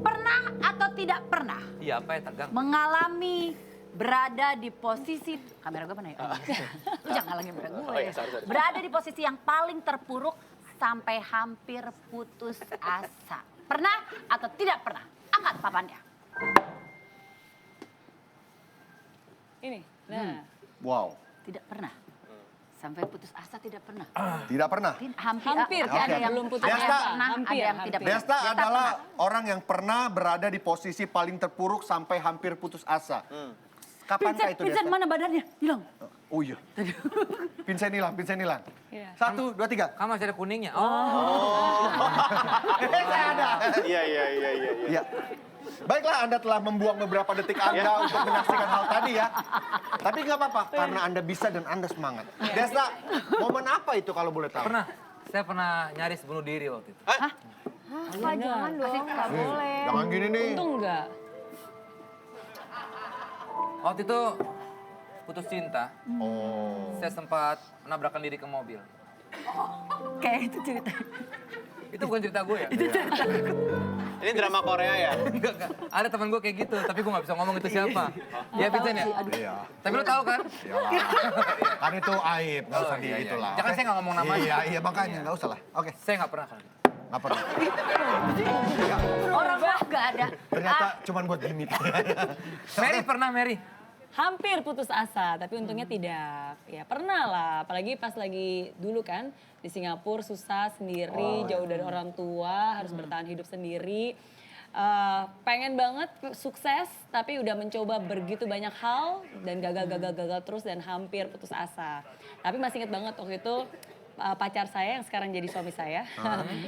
[SPEAKER 9] Pernah atau tidak pernah
[SPEAKER 2] Iya, apa ya tegang?
[SPEAKER 9] mengalami berada di posisi kamera gue mana ya? Oh, iya. Lu jangan lagi kamera gue. Berada di posisi yang paling terpuruk sampai hampir putus asa. Pernah atau tidak pernah? Angkat papannya.
[SPEAKER 4] Ini. Nah.
[SPEAKER 1] Wow,
[SPEAKER 9] Tidak pernah. Sampai putus asa tidak pernah.
[SPEAKER 1] tidak pernah.
[SPEAKER 4] Hampir,
[SPEAKER 9] ada
[SPEAKER 1] kan?
[SPEAKER 9] yang
[SPEAKER 4] Belum putus
[SPEAKER 9] ada yang
[SPEAKER 1] asa.
[SPEAKER 9] pernah,
[SPEAKER 4] Hampir,
[SPEAKER 9] ada yang tidak pernah.
[SPEAKER 1] Desta
[SPEAKER 9] Desta
[SPEAKER 1] adalah
[SPEAKER 9] pernah.
[SPEAKER 1] orang yang pernah berada di posisi paling terpuruk sampai hampir putus asa. Kapankah itu
[SPEAKER 9] Vincent
[SPEAKER 1] Desta?
[SPEAKER 9] mana badannya? Hilang.
[SPEAKER 1] Oh iya. Vincent hilang.
[SPEAKER 4] Iya.
[SPEAKER 1] 1, 2, 3.
[SPEAKER 2] Kan masih ada kuningnya. Oh.
[SPEAKER 1] Saya ada.
[SPEAKER 7] Iya.
[SPEAKER 1] Iya. Baiklah, Anda telah membuang beberapa detik Anda untuk menyaksikan hal tadi ya. Tapi nggak apa-apa, karena Anda bisa dan Anda semangat. Desta, momen apa itu kalau boleh tahu?
[SPEAKER 2] Pernah, saya pernah nyaris bunuh diri waktu itu.
[SPEAKER 9] Jangan dong, nggak boleh.
[SPEAKER 1] Jangan gini nih.
[SPEAKER 4] Untung enggak.
[SPEAKER 2] Waktu itu putus cinta,
[SPEAKER 1] Oh.
[SPEAKER 2] saya sempat menabrakkan diri ke mobil.
[SPEAKER 9] Kayak itu cerita.
[SPEAKER 2] Itu bukan cerita gue ya?
[SPEAKER 10] Ini drama Korea ya?
[SPEAKER 2] Enggak. Ada teman gue kayak gitu, tapi gue gak bisa ngomong itu siapa. Ya Vincent ya?
[SPEAKER 1] Iya.
[SPEAKER 2] Tapi lo tahu kan?
[SPEAKER 1] Kan itu aib, nggak usah
[SPEAKER 2] iya,
[SPEAKER 1] gitu
[SPEAKER 2] iya.
[SPEAKER 1] lah.
[SPEAKER 2] Jangan saya nggak ngomong namanya.
[SPEAKER 1] Iya, makanya nggak usah lah. Oke,
[SPEAKER 2] Saya nggak pernah kan.
[SPEAKER 1] nggak pernah.
[SPEAKER 9] Orang mah gak ada.
[SPEAKER 1] Ternyata cuman buat gimmick.
[SPEAKER 2] Mary pernah, Mary?
[SPEAKER 4] Hampir putus asa, tapi untungnya tidak. Ya pernah lah, apalagi pas lagi dulu kan di Singapura susah sendiri, jauh dari orang tua, harus bertahan hidup sendiri. Pengen banget sukses, tapi udah mencoba begitu banyak hal dan gagal terus dan hampir putus asa. Tapi masih inget banget waktu itu pacar saya yang sekarang jadi suami saya.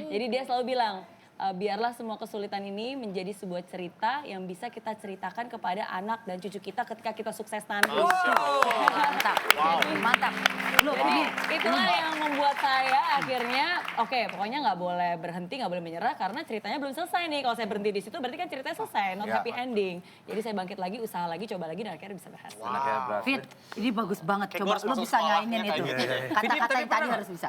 [SPEAKER 4] Jadi dia selalu bilang, biarlah semua kesulitan ini menjadi sebuah cerita yang bisa kita ceritakan kepada anak dan cucu kita ketika kita sukses nanti.
[SPEAKER 9] Mantap. Mantap. Lu ini
[SPEAKER 4] Itulah yang membuat saya akhirnya, oke, pokoknya nggak boleh berhenti, nggak boleh menyerah karena ceritanya belum selesai nih. Kalau saya berhenti di situ berarti kan ceritanya selesai, not happy ending. Jadi saya bangkit lagi, usaha lagi, coba lagi dan akhirnya bisa berhasil.
[SPEAKER 2] Anaknya Brad
[SPEAKER 9] Fit, ini bagus banget.
[SPEAKER 10] Kayak
[SPEAKER 9] Coba
[SPEAKER 10] gua harus
[SPEAKER 9] lu
[SPEAKER 10] masuk
[SPEAKER 9] bisa
[SPEAKER 10] sekolahnya
[SPEAKER 9] nyaingin
[SPEAKER 10] kayak
[SPEAKER 9] itu.
[SPEAKER 10] gitu.
[SPEAKER 9] Kata-kata yang tadi harus bisa.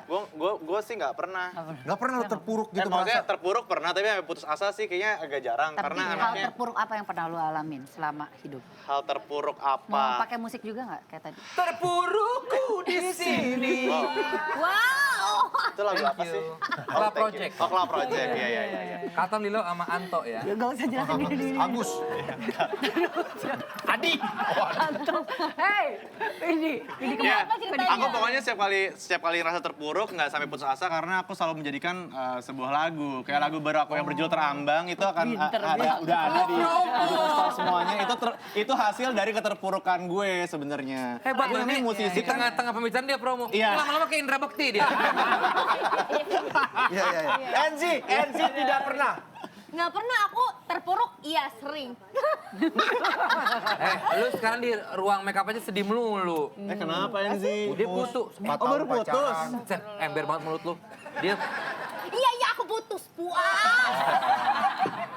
[SPEAKER 10] Gue sih nggak pernah.
[SPEAKER 1] Nggak pernah lo terpuruk gitu
[SPEAKER 10] Maksudnya
[SPEAKER 1] merasa.
[SPEAKER 10] terpuruk pernah, tapi sampai putus asa sih kayaknya agak jarang.
[SPEAKER 9] Tapi
[SPEAKER 10] Karena
[SPEAKER 9] hal
[SPEAKER 10] anaknya
[SPEAKER 9] terpuruk apa yang pernah lu alamin selama hidup?
[SPEAKER 10] hal terpuruk
[SPEAKER 9] Mau
[SPEAKER 10] apa?
[SPEAKER 9] pakai musik juga nggak kayak tadi?
[SPEAKER 2] Terpurukku di sini.
[SPEAKER 9] Wow.
[SPEAKER 10] Itu lagu apa sih?
[SPEAKER 2] Club Project.
[SPEAKER 10] Oh, Club Project, iya.
[SPEAKER 2] Katon Lilo sama Anto ya.
[SPEAKER 9] Gak usah jelasin diri.
[SPEAKER 1] Agus.
[SPEAKER 10] Adi!
[SPEAKER 9] Antum. Hey, ini
[SPEAKER 10] Ya,
[SPEAKER 9] kenapa ceritanya?
[SPEAKER 10] aku pokoknya setiap kali ngerasa terpuruk nggak sampai putus asa karena aku selalu menjadikan sebuah lagu kayak lagu baru aku yang berjudul Terambang itu akan udah ada di Spotify semuanya itu hasil dari keterpurukan gue sebenarnya.
[SPEAKER 2] Hebat
[SPEAKER 10] Gue
[SPEAKER 2] loh
[SPEAKER 10] ini
[SPEAKER 2] ini
[SPEAKER 10] musisi
[SPEAKER 2] di
[SPEAKER 10] kan.
[SPEAKER 2] tengah-tengah pembicaraan dia promo.
[SPEAKER 10] Iya.
[SPEAKER 2] Lama-lama kayak Indra Bekti dia.
[SPEAKER 1] Iya. Enzi tidak pernah.
[SPEAKER 11] Nggak pernah aku terpuruk, iya sering.
[SPEAKER 2] Lu sekarang di ruang make up aja sedih melulu.
[SPEAKER 10] Kenapa Enzi?
[SPEAKER 2] Dia putus.
[SPEAKER 1] Empat
[SPEAKER 10] Oh, baru
[SPEAKER 1] tahun
[SPEAKER 10] putus.
[SPEAKER 1] pacaran.
[SPEAKER 2] Sen, ember banget mulut lu. Dia
[SPEAKER 11] Iya aku putus, puas.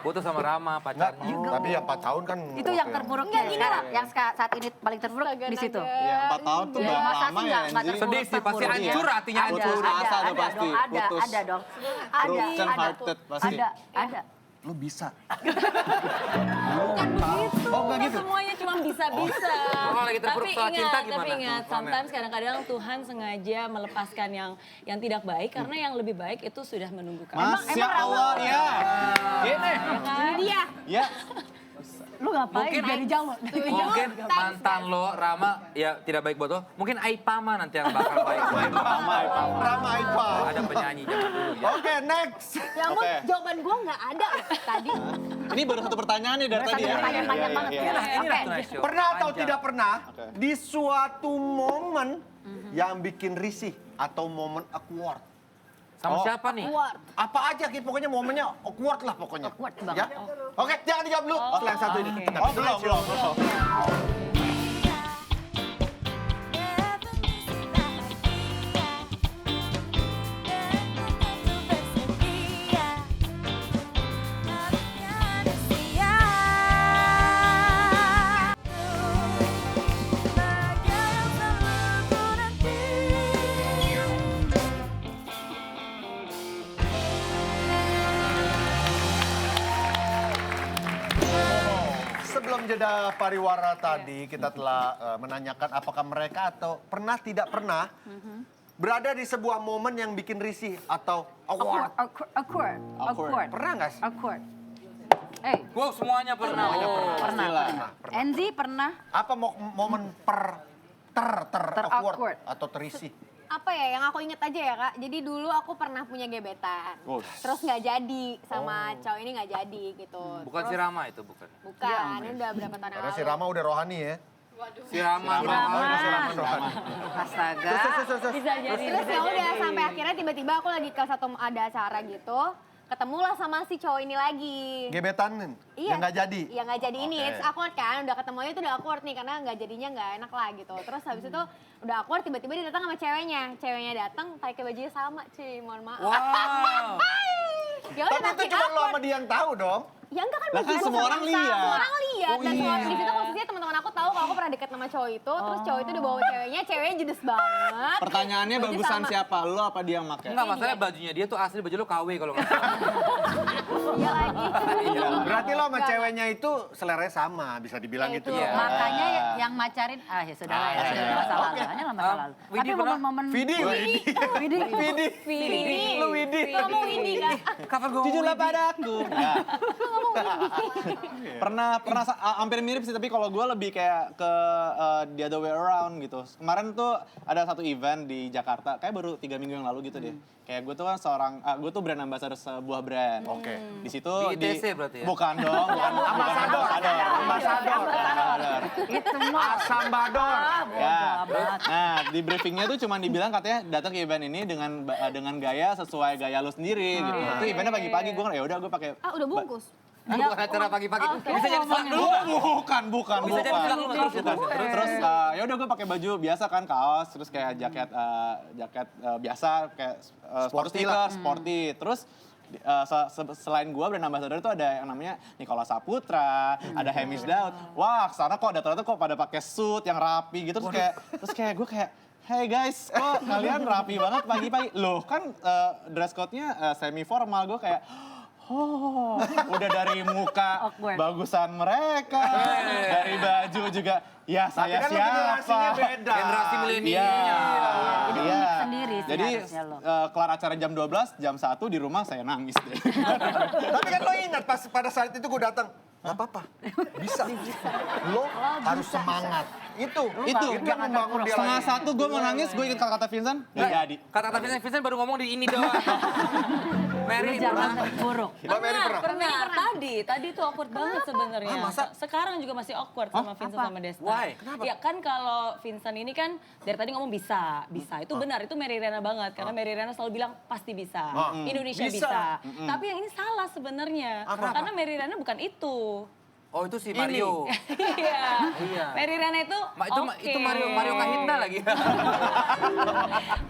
[SPEAKER 2] putus sama Rama
[SPEAKER 1] Enggak,
[SPEAKER 2] pacarnya.
[SPEAKER 1] tapi ya 4 tahun kan.
[SPEAKER 9] itu yang
[SPEAKER 1] oke.
[SPEAKER 9] terpuruknya sekarang. Yang saat ini paling terpuruk di situ.
[SPEAKER 10] Iya, 4 tahun tuh
[SPEAKER 9] Iya,
[SPEAKER 10] udah
[SPEAKER 9] masa
[SPEAKER 10] lama
[SPEAKER 9] sih
[SPEAKER 10] ya
[SPEAKER 9] nggak
[SPEAKER 10] Enzi.
[SPEAKER 2] Sedih sih, pasti
[SPEAKER 9] terpuruk.
[SPEAKER 2] hancur hatinya hancur.
[SPEAKER 10] Putus asa tuh pasti, putus.
[SPEAKER 9] Ada dong.
[SPEAKER 10] Broken hearted pasti.
[SPEAKER 9] Ada.
[SPEAKER 1] Lu bisa.
[SPEAKER 4] Bukan begitu.
[SPEAKER 1] Oh, nggak gitu?
[SPEAKER 4] Semuanya cuma bisa-bisa.
[SPEAKER 2] Kalau lagi terpuruk
[SPEAKER 4] Tapi
[SPEAKER 2] soal cinta
[SPEAKER 4] ingat,
[SPEAKER 2] gimana
[SPEAKER 4] tapi ingat,
[SPEAKER 2] tuh,
[SPEAKER 4] sometimes kadang-kadang Tuhan sengaja melepaskan yang tidak baik karena yang lebih baik itu sudah menunggu kamu.
[SPEAKER 10] Masya Allah, ya. Ini.
[SPEAKER 11] Ini dia.
[SPEAKER 10] Ya.
[SPEAKER 9] Lu ngapain
[SPEAKER 2] Mungkin-
[SPEAKER 9] dari jauh?
[SPEAKER 2] Mungkin mantan lo, Rama, ya tidak baik buat lo. Mungkin Aipama nanti yang bakal baik.
[SPEAKER 1] Rama Aipa.
[SPEAKER 2] Ada penyanyi zaman dulu ya.
[SPEAKER 1] Oke, next.
[SPEAKER 11] Ya ampun,
[SPEAKER 10] Oke.
[SPEAKER 11] jawaban gua nggak ada tadi.
[SPEAKER 10] Ini baru satu pertanyaan nih dari
[SPEAKER 9] Baru
[SPEAKER 10] tadi
[SPEAKER 9] satu
[SPEAKER 10] ya.
[SPEAKER 9] pertanyaan panjang banget.
[SPEAKER 10] Iya.
[SPEAKER 2] Inilah
[SPEAKER 9] Oke.
[SPEAKER 2] Tonight Show.
[SPEAKER 1] Pernah atau
[SPEAKER 2] Panjang.
[SPEAKER 1] tidak pernah
[SPEAKER 10] Oke.
[SPEAKER 1] di suatu momen yang bikin risih atau momen awkward?
[SPEAKER 2] Sama
[SPEAKER 1] Oh.
[SPEAKER 2] siapa nih?
[SPEAKER 1] Apa aja gitu, pokoknya momennya awkward lah pokoknya.
[SPEAKER 9] Awkward banget.
[SPEAKER 1] Ya? Oke, jangan dijawab dulu. Setelah yang satu ini.
[SPEAKER 4] oke.
[SPEAKER 1] Tapi
[SPEAKER 10] belum.
[SPEAKER 1] Sebelum jeda pariwara tadi kita telah menanyakan apakah mereka atau pernah tidak pernah berada di sebuah momen yang bikin risih atau awkward.
[SPEAKER 9] Awkward.
[SPEAKER 1] Pernah nggak sih?
[SPEAKER 9] Awkward.
[SPEAKER 2] Wow, semuanya pernah. Oh.
[SPEAKER 9] Pernah. Enzi pernah.
[SPEAKER 1] Apa momen awkward
[SPEAKER 9] awkward.
[SPEAKER 1] atau terrisih?
[SPEAKER 11] Apa ya yang aku inget aja ya kak. Jadi dulu aku pernah punya gebetan. Terus nggak jadi sama cowok ini nggak jadi gitu.
[SPEAKER 2] Bukan si Rama itu, bukan.
[SPEAKER 11] Bukan, ini udah berapa tahun yang
[SPEAKER 1] Karena
[SPEAKER 11] lalu.
[SPEAKER 1] si Rama udah rohani ya.
[SPEAKER 2] Si Rama.
[SPEAKER 1] Si Rama rohani.
[SPEAKER 9] Astaga.
[SPEAKER 1] Terus.
[SPEAKER 4] Bisa jadi.
[SPEAKER 11] Terus ya udah sampai akhirnya tiba-tiba aku lagi ke satu ada acara gitu. Ketemulah sama si cowok ini lagi.
[SPEAKER 1] Gebetan
[SPEAKER 11] Iya.
[SPEAKER 1] yang nggak jadi.
[SPEAKER 11] Iya nggak jadi ini,
[SPEAKER 1] Oke.
[SPEAKER 11] it's awkward kan. Udah ketemunya itu udah awkward nih karena nggak jadinya nggak enak lah gitu. Terus habis itu udah awkward tiba-tiba dia datang sama ceweknya. Ceweknya datang pakai bajunya sama cuy, mohon maaf.
[SPEAKER 2] Wow.
[SPEAKER 11] Ya udah
[SPEAKER 1] Tapi itu
[SPEAKER 11] makin
[SPEAKER 1] cuma lo
[SPEAKER 11] awkward.
[SPEAKER 1] sama dia yang tahu dong.
[SPEAKER 11] Ya enggak kan
[SPEAKER 10] Lah
[SPEAKER 11] baju
[SPEAKER 10] kan
[SPEAKER 11] gua
[SPEAKER 10] semua
[SPEAKER 11] sama
[SPEAKER 10] orang
[SPEAKER 11] sama.
[SPEAKER 10] lihat.
[SPEAKER 11] Semua orang lihat dan semua di situ kalau posisinya teman-teman aku tahu kalau aku pernah deket sama cowok itu, terus cowok itu udah bawa ceweknya judes banget.
[SPEAKER 10] Pertanyaannya
[SPEAKER 11] Baju
[SPEAKER 10] bagusan
[SPEAKER 11] sama.
[SPEAKER 10] siapa? Lo apa dia yang pakai?
[SPEAKER 2] Enggak, masalahnya bajunya dia tuh asli baju lo KW kalau nggak salah.
[SPEAKER 11] Iya lagi.
[SPEAKER 1] Berarti lo sama ceweknya itu seleranya sama, bisa dibilang
[SPEAKER 9] Ya,
[SPEAKER 1] gitu.
[SPEAKER 9] itu.
[SPEAKER 1] ya.
[SPEAKER 9] Makanya yang macarin, ya sudah lah ya, sudah masa lalu. Hanya lah masa lalu.
[SPEAKER 2] Widi
[SPEAKER 9] Tapi
[SPEAKER 2] pernah?
[SPEAKER 9] momen-momen...
[SPEAKER 1] Vidi.
[SPEAKER 11] Vidi.
[SPEAKER 1] Lu Widi.
[SPEAKER 11] Ngomong Widi kan?
[SPEAKER 2] Kapan gue
[SPEAKER 10] Jujurlah padaku. Ya. pernah hampir mirip sih, tapi kalau gue lebih kayak ke the other way around gitu. Kemarin tuh ada satu event di Jakarta, kayak baru 3 minggu yang lalu gitu deh. Kayak gue tuh kan gue tuh brand ambassador sebuah brand.
[SPEAKER 1] Oke.
[SPEAKER 10] Di situ
[SPEAKER 2] Di ITC berarti ya?
[SPEAKER 10] Bukan dong, bukan
[SPEAKER 1] Ambasador.
[SPEAKER 9] Itu mah.
[SPEAKER 1] Asambador.
[SPEAKER 10] Ya. Nah, di briefingnya tuh cuma dibilang katanya datang ke event ini dengan gaya sesuai gaya lu sendiri gitu. Itu eventnya pagi-pagi, gue kan ya udah gue pakai.
[SPEAKER 11] Ah, udah bungkus.
[SPEAKER 2] bukan acara pagi-pagi.
[SPEAKER 11] Oke.
[SPEAKER 2] Bisa jadi vlog dulu.
[SPEAKER 10] Bukan.
[SPEAKER 2] Bisa jadi vlog dulu terus.
[SPEAKER 10] Terus ya udah gue pakai baju biasa kan, kaos, terus kayak jaket biasa kayak
[SPEAKER 1] Sporty lah.
[SPEAKER 10] sporty. Terus selain gue brand ambassador itu ada yang namanya Nicholas Saputra, ada Hamish Daud. Wah, kesana kok ternyata kok pada pakai suit yang rapi gitu, terus kayak gue kayak, hey guys, kok kalian rapi banget pagi-pagi? Loh kan dress code-nya semi formal. Gue kayak, oh, udah dari muka bagusan mereka, dari baju juga. Ya saya
[SPEAKER 1] kan
[SPEAKER 10] siapa?
[SPEAKER 1] generasinya beda.
[SPEAKER 2] Generasi milenial.
[SPEAKER 10] Iya.
[SPEAKER 9] sendiri sih
[SPEAKER 10] Jadi
[SPEAKER 9] harusnya lo.
[SPEAKER 10] kelar acara jam 12, jam 1 di rumah saya nangis deh.
[SPEAKER 1] Tapi kan lo ingat pas pada saat itu gue datang, nggak apa-apa, bisa. Lo harus semangat. Itu yang membangun dia
[SPEAKER 10] Setengah
[SPEAKER 1] lagi.
[SPEAKER 10] 1 gue mau nangis, gue ingat kata-kata Vincent, nggak jadi.
[SPEAKER 2] Kata-kata Vincent baru ngomong di ini doang. Mary
[SPEAKER 9] Jangan
[SPEAKER 2] pernah.
[SPEAKER 9] terburuk.
[SPEAKER 1] Mbak Mary pernah?
[SPEAKER 4] Tadi itu awkward banget sebenarnya. Sekarang juga masih awkward sama Vincent sama Desta.
[SPEAKER 2] Why?
[SPEAKER 4] Ya kan kalau Vincent ini kan dari tadi ngomong bisa. Itu benar, itu Mary Riana banget. Karena Mary Riana selalu bilang pasti bisa. Indonesia bisa. Tapi yang ini salah sebenarnya. Karena Mary Riana bukan itu.
[SPEAKER 2] Oh itu si Mario.
[SPEAKER 4] Iya.
[SPEAKER 2] Iya.
[SPEAKER 4] Mary Riana itu
[SPEAKER 2] Itu Mario Kahitna lagi.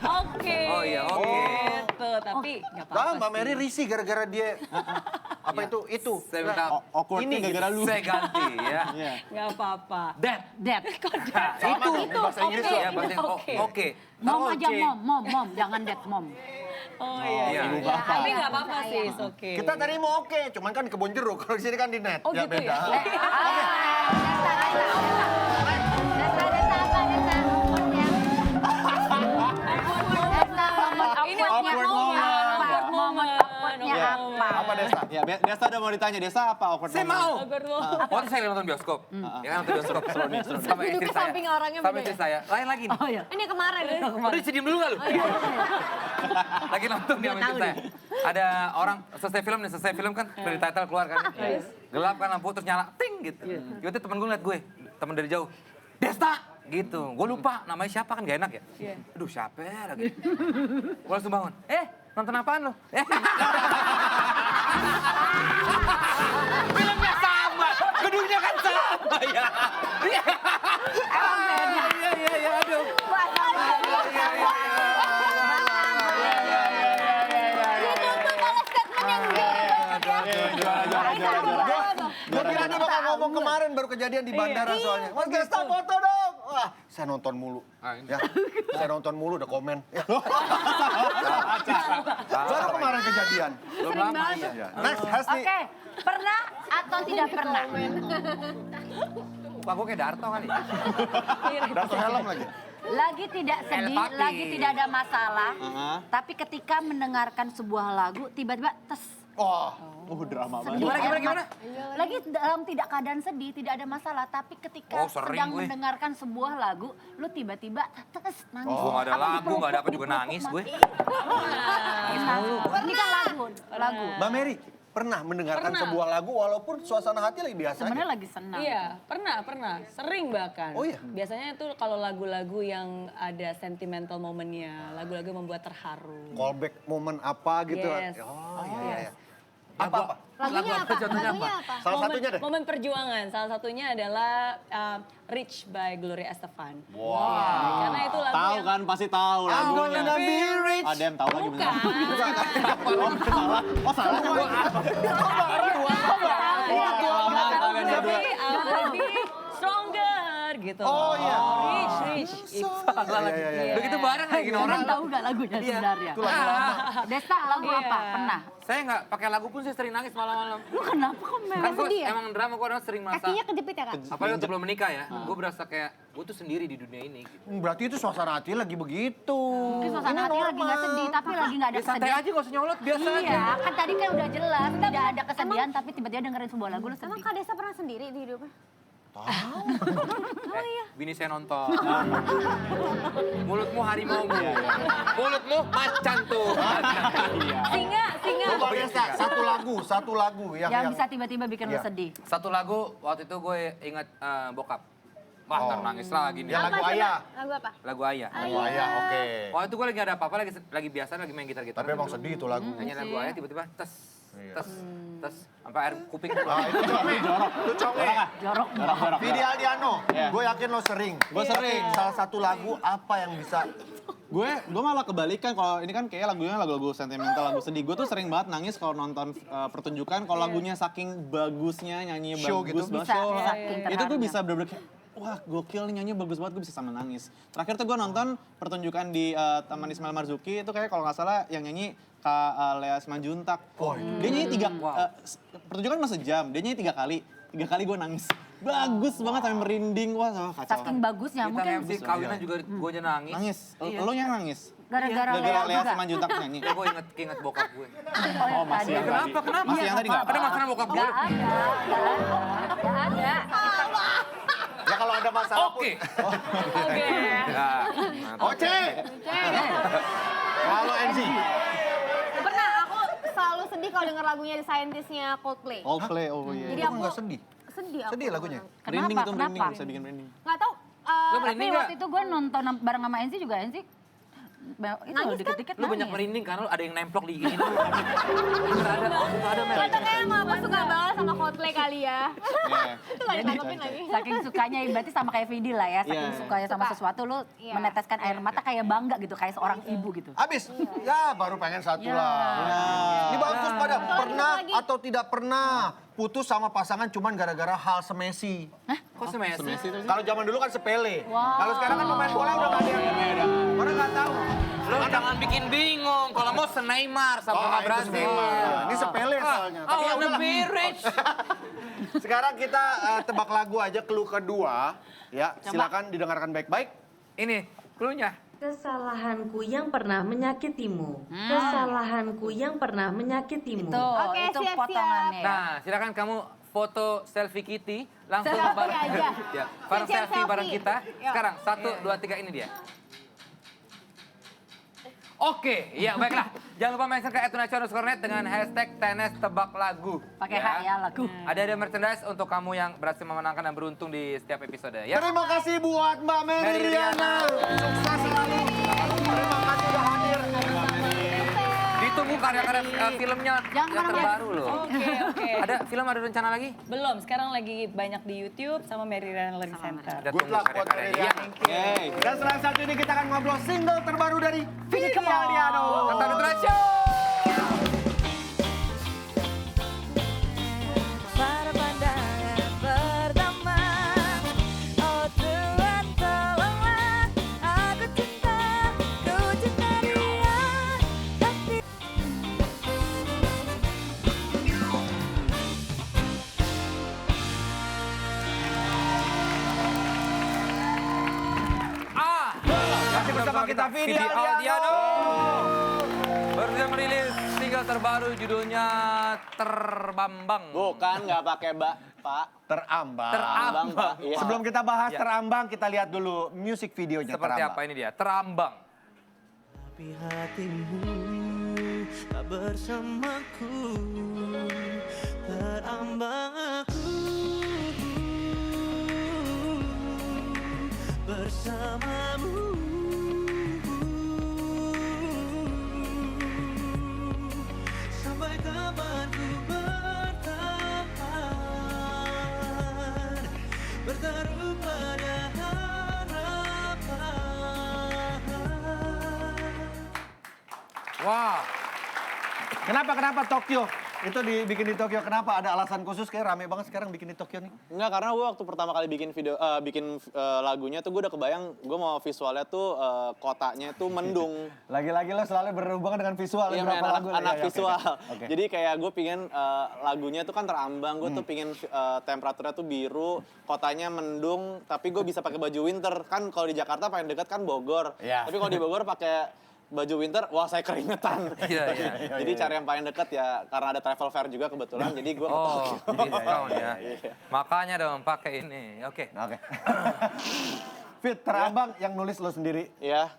[SPEAKER 4] Oke.
[SPEAKER 2] Oh iya, oke.
[SPEAKER 4] Gitu, tapi nggak
[SPEAKER 1] Nah,
[SPEAKER 4] apa-apa
[SPEAKER 1] Mbak
[SPEAKER 4] sih.
[SPEAKER 1] Mary risih gara-gara dia apa itu.
[SPEAKER 2] Saya minta
[SPEAKER 10] Awkwardnya gara-gara lu.
[SPEAKER 2] saya ganti ya.
[SPEAKER 10] Iya.
[SPEAKER 4] Nggak apa-apa.
[SPEAKER 2] Dead.
[SPEAKER 1] Sama dong, bahasa Inggris
[SPEAKER 4] oke.
[SPEAKER 2] Ya, berarti oke.
[SPEAKER 9] Mom
[SPEAKER 2] Tahu,
[SPEAKER 9] aja,
[SPEAKER 2] Ci.
[SPEAKER 9] mom, jangan dead mom.
[SPEAKER 4] Oh iya.
[SPEAKER 2] Iya.
[SPEAKER 4] Tapi nggak apa-apa sih, it's okay.
[SPEAKER 1] Kita tadi mau oke, cuman kan di kebun jeruk. Kalau di sini kan di net.
[SPEAKER 4] Oh gitu
[SPEAKER 1] beda.
[SPEAKER 4] ya?
[SPEAKER 9] Ini
[SPEAKER 10] Awkward moment.
[SPEAKER 9] awkwardnya
[SPEAKER 10] Iya.
[SPEAKER 9] apa?
[SPEAKER 1] Apa Desta?
[SPEAKER 10] Ya, Desta udah mau ditanya, Desta apa awkward
[SPEAKER 2] Saya
[SPEAKER 10] moment?
[SPEAKER 2] mau.
[SPEAKER 4] Awkward moment.
[SPEAKER 2] Waktu saya nonton bioskop, ya kan nonton bioskop seru nih, sama istri
[SPEAKER 11] Duduknya
[SPEAKER 2] saya.
[SPEAKER 11] samping orangnya
[SPEAKER 2] Sama
[SPEAKER 11] beda
[SPEAKER 2] istri
[SPEAKER 11] ya?
[SPEAKER 2] saya. Lain lagi nih.
[SPEAKER 9] Oh iya.
[SPEAKER 11] Ini kemarin.
[SPEAKER 2] Udah diem dulu gak lu? Lagi nonton dia sama istri saya. Ada orang selesai film kan, credit title keluar kan. Gelap kan lampu terus nyala, ting gitu. Yaudah temen gue ngeliat gue, temen dari jauh. Desta! Gitu. Gue lupa namanya siapa kan gak enak ya. Aduh siapa ya lagi. Gue langsung bangun. Nonton apaan lo? Filmnya sama, gedungnya kan sama ya. Iya, aduh.
[SPEAKER 1] Gue kira dia bakal ngomong kemarin baru kejadian di bandara soalnya. Mas Desta foto dong. Wah, saya nonton mulu. Ya, saya nonton mulu udah komen. Ya. Baru kemarin kejadian.
[SPEAKER 2] Belum lama ya.
[SPEAKER 1] Next, Hasti.
[SPEAKER 9] Oke, pernah atau tidak pernah?
[SPEAKER 2] Muka gue kayak Darto kali.
[SPEAKER 1] Dato helm lagi.
[SPEAKER 9] Lagi tidak sedih,
[SPEAKER 2] Telepati.
[SPEAKER 9] lagi tidak ada masalah, tapi ketika mendengarkan sebuah lagu, tiba-tiba tes.
[SPEAKER 1] Wah,
[SPEAKER 10] Drama banget.
[SPEAKER 2] Gimana?
[SPEAKER 9] Lagi dalam tidak keadaan sedih, tidak ada masalah, tapi ketika
[SPEAKER 2] Sering
[SPEAKER 9] sedang
[SPEAKER 2] gue.
[SPEAKER 9] mendengarkan sebuah lagu, lu tiba-tiba tes nangis.
[SPEAKER 2] Gue gak ada
[SPEAKER 9] Apa
[SPEAKER 2] lagu,
[SPEAKER 9] dipeluk,
[SPEAKER 2] gak dapet juga
[SPEAKER 9] dipeluk,
[SPEAKER 2] nangis gue.
[SPEAKER 9] Ini kan lagu.
[SPEAKER 1] Mbak Mary, pernah mendengarkan sebuah lagu walaupun suasana hati lagi biasa
[SPEAKER 9] Sebenarnya
[SPEAKER 1] aja?
[SPEAKER 9] lagi senang.
[SPEAKER 4] Iya, pernah. Sering bahkan.
[SPEAKER 1] Oh iya?
[SPEAKER 4] Biasanya itu kalau lagu-lagu yang ada sentimental momennya, lagu-lagu yang membuat terharu.
[SPEAKER 1] Callback momen apa gitu?
[SPEAKER 4] Yes.
[SPEAKER 1] Oh iya.
[SPEAKER 2] Ya,
[SPEAKER 1] Apa?
[SPEAKER 11] Lagunya apa?
[SPEAKER 2] Contohnya
[SPEAKER 11] Lagunya
[SPEAKER 2] apa?
[SPEAKER 11] apa?
[SPEAKER 1] Salah satunya deh.
[SPEAKER 4] Momen perjuangan. Salah satunya adalah Rich by Gloria Estefan.
[SPEAKER 1] Wah.
[SPEAKER 4] Karena itu lagu
[SPEAKER 10] Tahu
[SPEAKER 4] yang...
[SPEAKER 10] kan, pasti tahu lagunya. Ada yang tahu lagi bener.
[SPEAKER 4] Bukan.
[SPEAKER 10] Salah.
[SPEAKER 4] Tapi lebih strong gitu.
[SPEAKER 1] Oh, iya.
[SPEAKER 4] Rich.
[SPEAKER 2] Salah lagi. Begitu bareng lagi
[SPEAKER 9] Kalian
[SPEAKER 2] orang.
[SPEAKER 9] tahu gak lagunya sebenarnya?
[SPEAKER 1] Itu lagu lama.
[SPEAKER 9] Desta lagu apa? Pernah?
[SPEAKER 2] Saya nggak pakai lagu pun saya sering nangis malam-malam.
[SPEAKER 9] Lu kenapa kok Mer?
[SPEAKER 2] Kan gue
[SPEAKER 11] sedih ya?
[SPEAKER 2] emang drama gue orang sering merasa.
[SPEAKER 11] Kakinya kejepit ya kak?
[SPEAKER 2] Apalagi untuk belum menikah ya, gue berasa kayak gue tuh sendiri di dunia ini. Gitu.
[SPEAKER 1] Berarti itu suasana hati lagi begitu.
[SPEAKER 9] Mungkin suasana hati lagi gak sedih, tapi lagi gak ada
[SPEAKER 2] Ya santai
[SPEAKER 9] kesedihan.
[SPEAKER 2] aja gak usah nyolot, biasa aja.
[SPEAKER 9] Iya, kan tadi kan udah jelas tidak ada kesedihan, tapi tiba-tiba dengerin sebuah lagu lu
[SPEAKER 11] Emang
[SPEAKER 9] sedih.
[SPEAKER 11] Kak Desa pernah sendiri di hidupnya?
[SPEAKER 2] Bini saya nonton. Mulutmu harimaumu. Mulutmu macan tuh.
[SPEAKER 4] Singa.
[SPEAKER 1] Coba Desa, satu lagu
[SPEAKER 9] Yang bisa tiba-tiba bikin lu
[SPEAKER 1] Iya.
[SPEAKER 9] sedih.
[SPEAKER 2] Satu lagu waktu itu gue ingat bokap. Wah, ntar nangis lagi nih.
[SPEAKER 1] Ya, lagu
[SPEAKER 11] Apa,
[SPEAKER 1] Ayah.
[SPEAKER 11] coba? Lagu apa?
[SPEAKER 2] Lagu Ayah.
[SPEAKER 1] Lagu Ayah, oke.
[SPEAKER 2] Waktu itu gue lagi gak ada apa-apa, lagi biasa lagi main gitar-gitar.
[SPEAKER 1] Tapi emang sedih itu lagu.
[SPEAKER 2] Nyanyi lagu Ayah tiba-tiba tes,
[SPEAKER 1] Iya.
[SPEAKER 2] tes, sampai air kuping.
[SPEAKER 1] Ah, itu jorok. Itu conge.
[SPEAKER 9] Jorok.
[SPEAKER 1] Vidi Aldiano, gue yakin lo sering.
[SPEAKER 10] Gue sering.
[SPEAKER 1] Salah satu lagu apa yang bisa
[SPEAKER 10] Gue malah kebalikan, kalau ini kan kayak lagunya lagu-lagu sentimental, lagu sedih. Gue tuh sering banget nangis kalau nonton pertunjukan, kalau lagunya saking bagusnya, nyanyinya
[SPEAKER 1] Show
[SPEAKER 10] bagus
[SPEAKER 1] gitu?
[SPEAKER 10] banget,
[SPEAKER 9] Bisa,
[SPEAKER 10] show.
[SPEAKER 9] saking
[SPEAKER 10] Itu gue
[SPEAKER 9] terharunya.
[SPEAKER 10] bisa bener-bener kayak, wah gokil nih nyanyi bagus banget, gue bisa sambil nangis. Terakhir tuh gue nonton pertunjukan di Taman Ismail Marzuki, itu kayak kalau nggak salah yang nyanyi Kak Lea Simanjuntak. Dia nyanyi pertunjukan cuma sejam, dia nyanyi 3 kali. 3 kali gue nangis. Bagus banget sampai merinding, wah kacau.
[SPEAKER 9] Saking bagusnya
[SPEAKER 2] Kita
[SPEAKER 9] mungkin
[SPEAKER 2] MC kawinan juga gue aja nangis.
[SPEAKER 10] Nangis, lo yang nangis?
[SPEAKER 9] gara-gara
[SPEAKER 10] Gara-gara Lea
[SPEAKER 9] Lea juga.
[SPEAKER 10] Simanjuntak nyanyi.
[SPEAKER 2] Ya gue inget bokap gue.
[SPEAKER 10] Oh, masih yang tadi.
[SPEAKER 2] Kenapa?
[SPEAKER 10] Masih yang tadi nggak
[SPEAKER 2] Ada masalah bokap gue?
[SPEAKER 9] Gak ada.
[SPEAKER 1] ya kalau ada masalah pun.
[SPEAKER 2] Oke.
[SPEAKER 1] Nah, Oce. Kalau Enzi.
[SPEAKER 11] Pernah, aku selalu sedih kalau denger lagunya The Scientist-nya Coldplay.
[SPEAKER 10] Coldplay, oh iya.
[SPEAKER 11] Jadi
[SPEAKER 1] Itu
[SPEAKER 11] aku
[SPEAKER 1] nggak sedih.
[SPEAKER 11] sedih aku.
[SPEAKER 1] Sedih lagunya.
[SPEAKER 10] Merinding itu merinding,
[SPEAKER 9] Kenapa?
[SPEAKER 10] bisa bikin merinding.
[SPEAKER 11] Nggak tahu.
[SPEAKER 2] Lo
[SPEAKER 9] Tapi
[SPEAKER 2] merinding nggak?
[SPEAKER 9] waktu itu gue nonton bareng sama Enzi juga, Enzi itu
[SPEAKER 11] Nangis kan?
[SPEAKER 9] dikit-dikit
[SPEAKER 2] Lu banyak
[SPEAKER 9] nangis.
[SPEAKER 2] merinding karena lu ada yang nemplok di ini. Nggak ada, Mel.
[SPEAKER 11] Kata kayak emang aku suka banget sama Coldplay kali ya.
[SPEAKER 10] Iya.
[SPEAKER 11] Itu gak ditangkapin lagi.
[SPEAKER 9] Saking sukanya, berarti sama kayak Vidi lah ya. Saking
[SPEAKER 10] Iya.
[SPEAKER 9] sukanya sama
[SPEAKER 11] Suka.
[SPEAKER 9] sesuatu, lu
[SPEAKER 11] Iya.
[SPEAKER 9] meneteskan air mata kayak bangga gitu, kayak seorang ibu gitu.
[SPEAKER 1] Habis. Ya baru pengen satu lah. Ini bagus pada pernah
[SPEAKER 11] lagi.
[SPEAKER 1] atau tidak pernah putus sama pasangan cuman gara-gara hal semesi.
[SPEAKER 2] Kok semesi?
[SPEAKER 1] Kalau zaman dulu kan sepele. Kalau sekarang kan pemain bola udah gak ada yang beda. Orang nggak tahu.
[SPEAKER 2] Lo jangan bikin bingung. Kalau mau Neymar sama
[SPEAKER 1] itu
[SPEAKER 2] Brazil.
[SPEAKER 1] Neymar. Ini sepele soalnya. Tapi ya
[SPEAKER 2] I wanna
[SPEAKER 1] udahlah.
[SPEAKER 2] be rich.
[SPEAKER 1] Sekarang kita tebak lagu aja clue kedua. Ya, silakan didengarkan baik-baik.
[SPEAKER 2] Ini cluenya.
[SPEAKER 3] Kesalahanku yang pernah menyakitimu. Kesalahanku yang pernah menyakitimu.
[SPEAKER 11] Oke,
[SPEAKER 9] itu
[SPEAKER 11] siap-siap.
[SPEAKER 9] potongannya.
[SPEAKER 2] Nah, silakan kamu foto selfie Kitty langsung
[SPEAKER 11] Selfie
[SPEAKER 2] bareng
[SPEAKER 11] aja.
[SPEAKER 2] ya, bareng
[SPEAKER 11] Siap-siap
[SPEAKER 2] selfie bareng
[SPEAKER 11] selfie.
[SPEAKER 2] kita.
[SPEAKER 11] Yuk.
[SPEAKER 2] Sekarang 1 2 3 ini dia. Oke, ya baiklah. Jangan lupa mention ke @tunacio_net dengan hashtag Tenes Tebak Lagu.
[SPEAKER 9] Pakai hak ya lagu.
[SPEAKER 2] Ada merchandise untuk kamu yang berhasil memenangkan dan beruntung di setiap episode ya.
[SPEAKER 1] Terima kasih buat Mbak Mary Riana. Sukses selalu. Terima kasih sudah hadir.
[SPEAKER 2] Ditunggu karya-karya filmnya
[SPEAKER 9] Jangan
[SPEAKER 2] yang
[SPEAKER 9] kemana-mana.
[SPEAKER 2] terbaru loh.
[SPEAKER 4] Oke.
[SPEAKER 2] Ada film ada rencana lagi?
[SPEAKER 4] Belum, sekarang lagi banyak di YouTube sama Mary Riana Learning Center.
[SPEAKER 2] Kita
[SPEAKER 1] Good
[SPEAKER 2] tunggu
[SPEAKER 1] luck buat Mary
[SPEAKER 2] karya-karyanya.
[SPEAKER 1] Riana. Dan setelah satu ini kita akan ngobrol single terbaru dari Vidi Aldiano.
[SPEAKER 2] Tetap di Tunacio.
[SPEAKER 6] Pada pandangan pertama, oh Tuhan tolonglah, aku cinta dia. Tapi
[SPEAKER 1] Masih bersama kita Vidi Aldiano.
[SPEAKER 2] Baru saja merilis single terbaru judulnya Terbambang.
[SPEAKER 10] Bukan, nggak pakai Pak.
[SPEAKER 1] Terambang.
[SPEAKER 2] Terambang, Pak.
[SPEAKER 10] Iya.
[SPEAKER 1] Sebelum kita bahas
[SPEAKER 2] Ya.
[SPEAKER 1] Terambang, kita lihat dulu music videonya
[SPEAKER 2] Seperti
[SPEAKER 1] Terambang.
[SPEAKER 2] apa ini dia? Terambang.
[SPEAKER 7] Tapi hatimu tak bersamaku, terambang aku bersamamu. Sampai kapan ku bertahan, bertaruh pada harapan.
[SPEAKER 2] Wah.
[SPEAKER 1] Kenapa Tokyo? Itu dibikin di Tokyo, kenapa? Ada alasan khusus kayak rame banget sekarang bikin di Tokyo nih?
[SPEAKER 10] Enggak, karena gue waktu pertama kali bikin lagunya tuh gue udah kebayang gue mau visualnya tuh kotanya tuh mendung.
[SPEAKER 1] Lagi-lagi lo selalu berhubungan dengan visual.
[SPEAKER 10] Iya,
[SPEAKER 1] berapa
[SPEAKER 10] men,
[SPEAKER 1] lagu?
[SPEAKER 10] anak
[SPEAKER 1] Ya,
[SPEAKER 10] visual.
[SPEAKER 1] oke.
[SPEAKER 10] Jadi kayak gue pingin lagunya tuh kan terambang, gue tuh pingin temperaturnya tuh biru, kotanya mendung, tapi gue bisa pakai baju winter. Kan kalau di Jakarta paling dekat kan Bogor.
[SPEAKER 1] Iya.
[SPEAKER 10] Tapi kalau di Bogor pakai baju winter, wah saya keringetan.
[SPEAKER 2] Iya.
[SPEAKER 10] Jadi cari yang paling dekat ya, karena ada travel fair juga kebetulan, jadi gue ke
[SPEAKER 2] Oh,
[SPEAKER 10] Tokyo.
[SPEAKER 2] diskon ya. Makanya dong pakai ini. Oke.
[SPEAKER 1] Oke. Fit, terambang yang nulis lo sendiri.
[SPEAKER 10] Iya.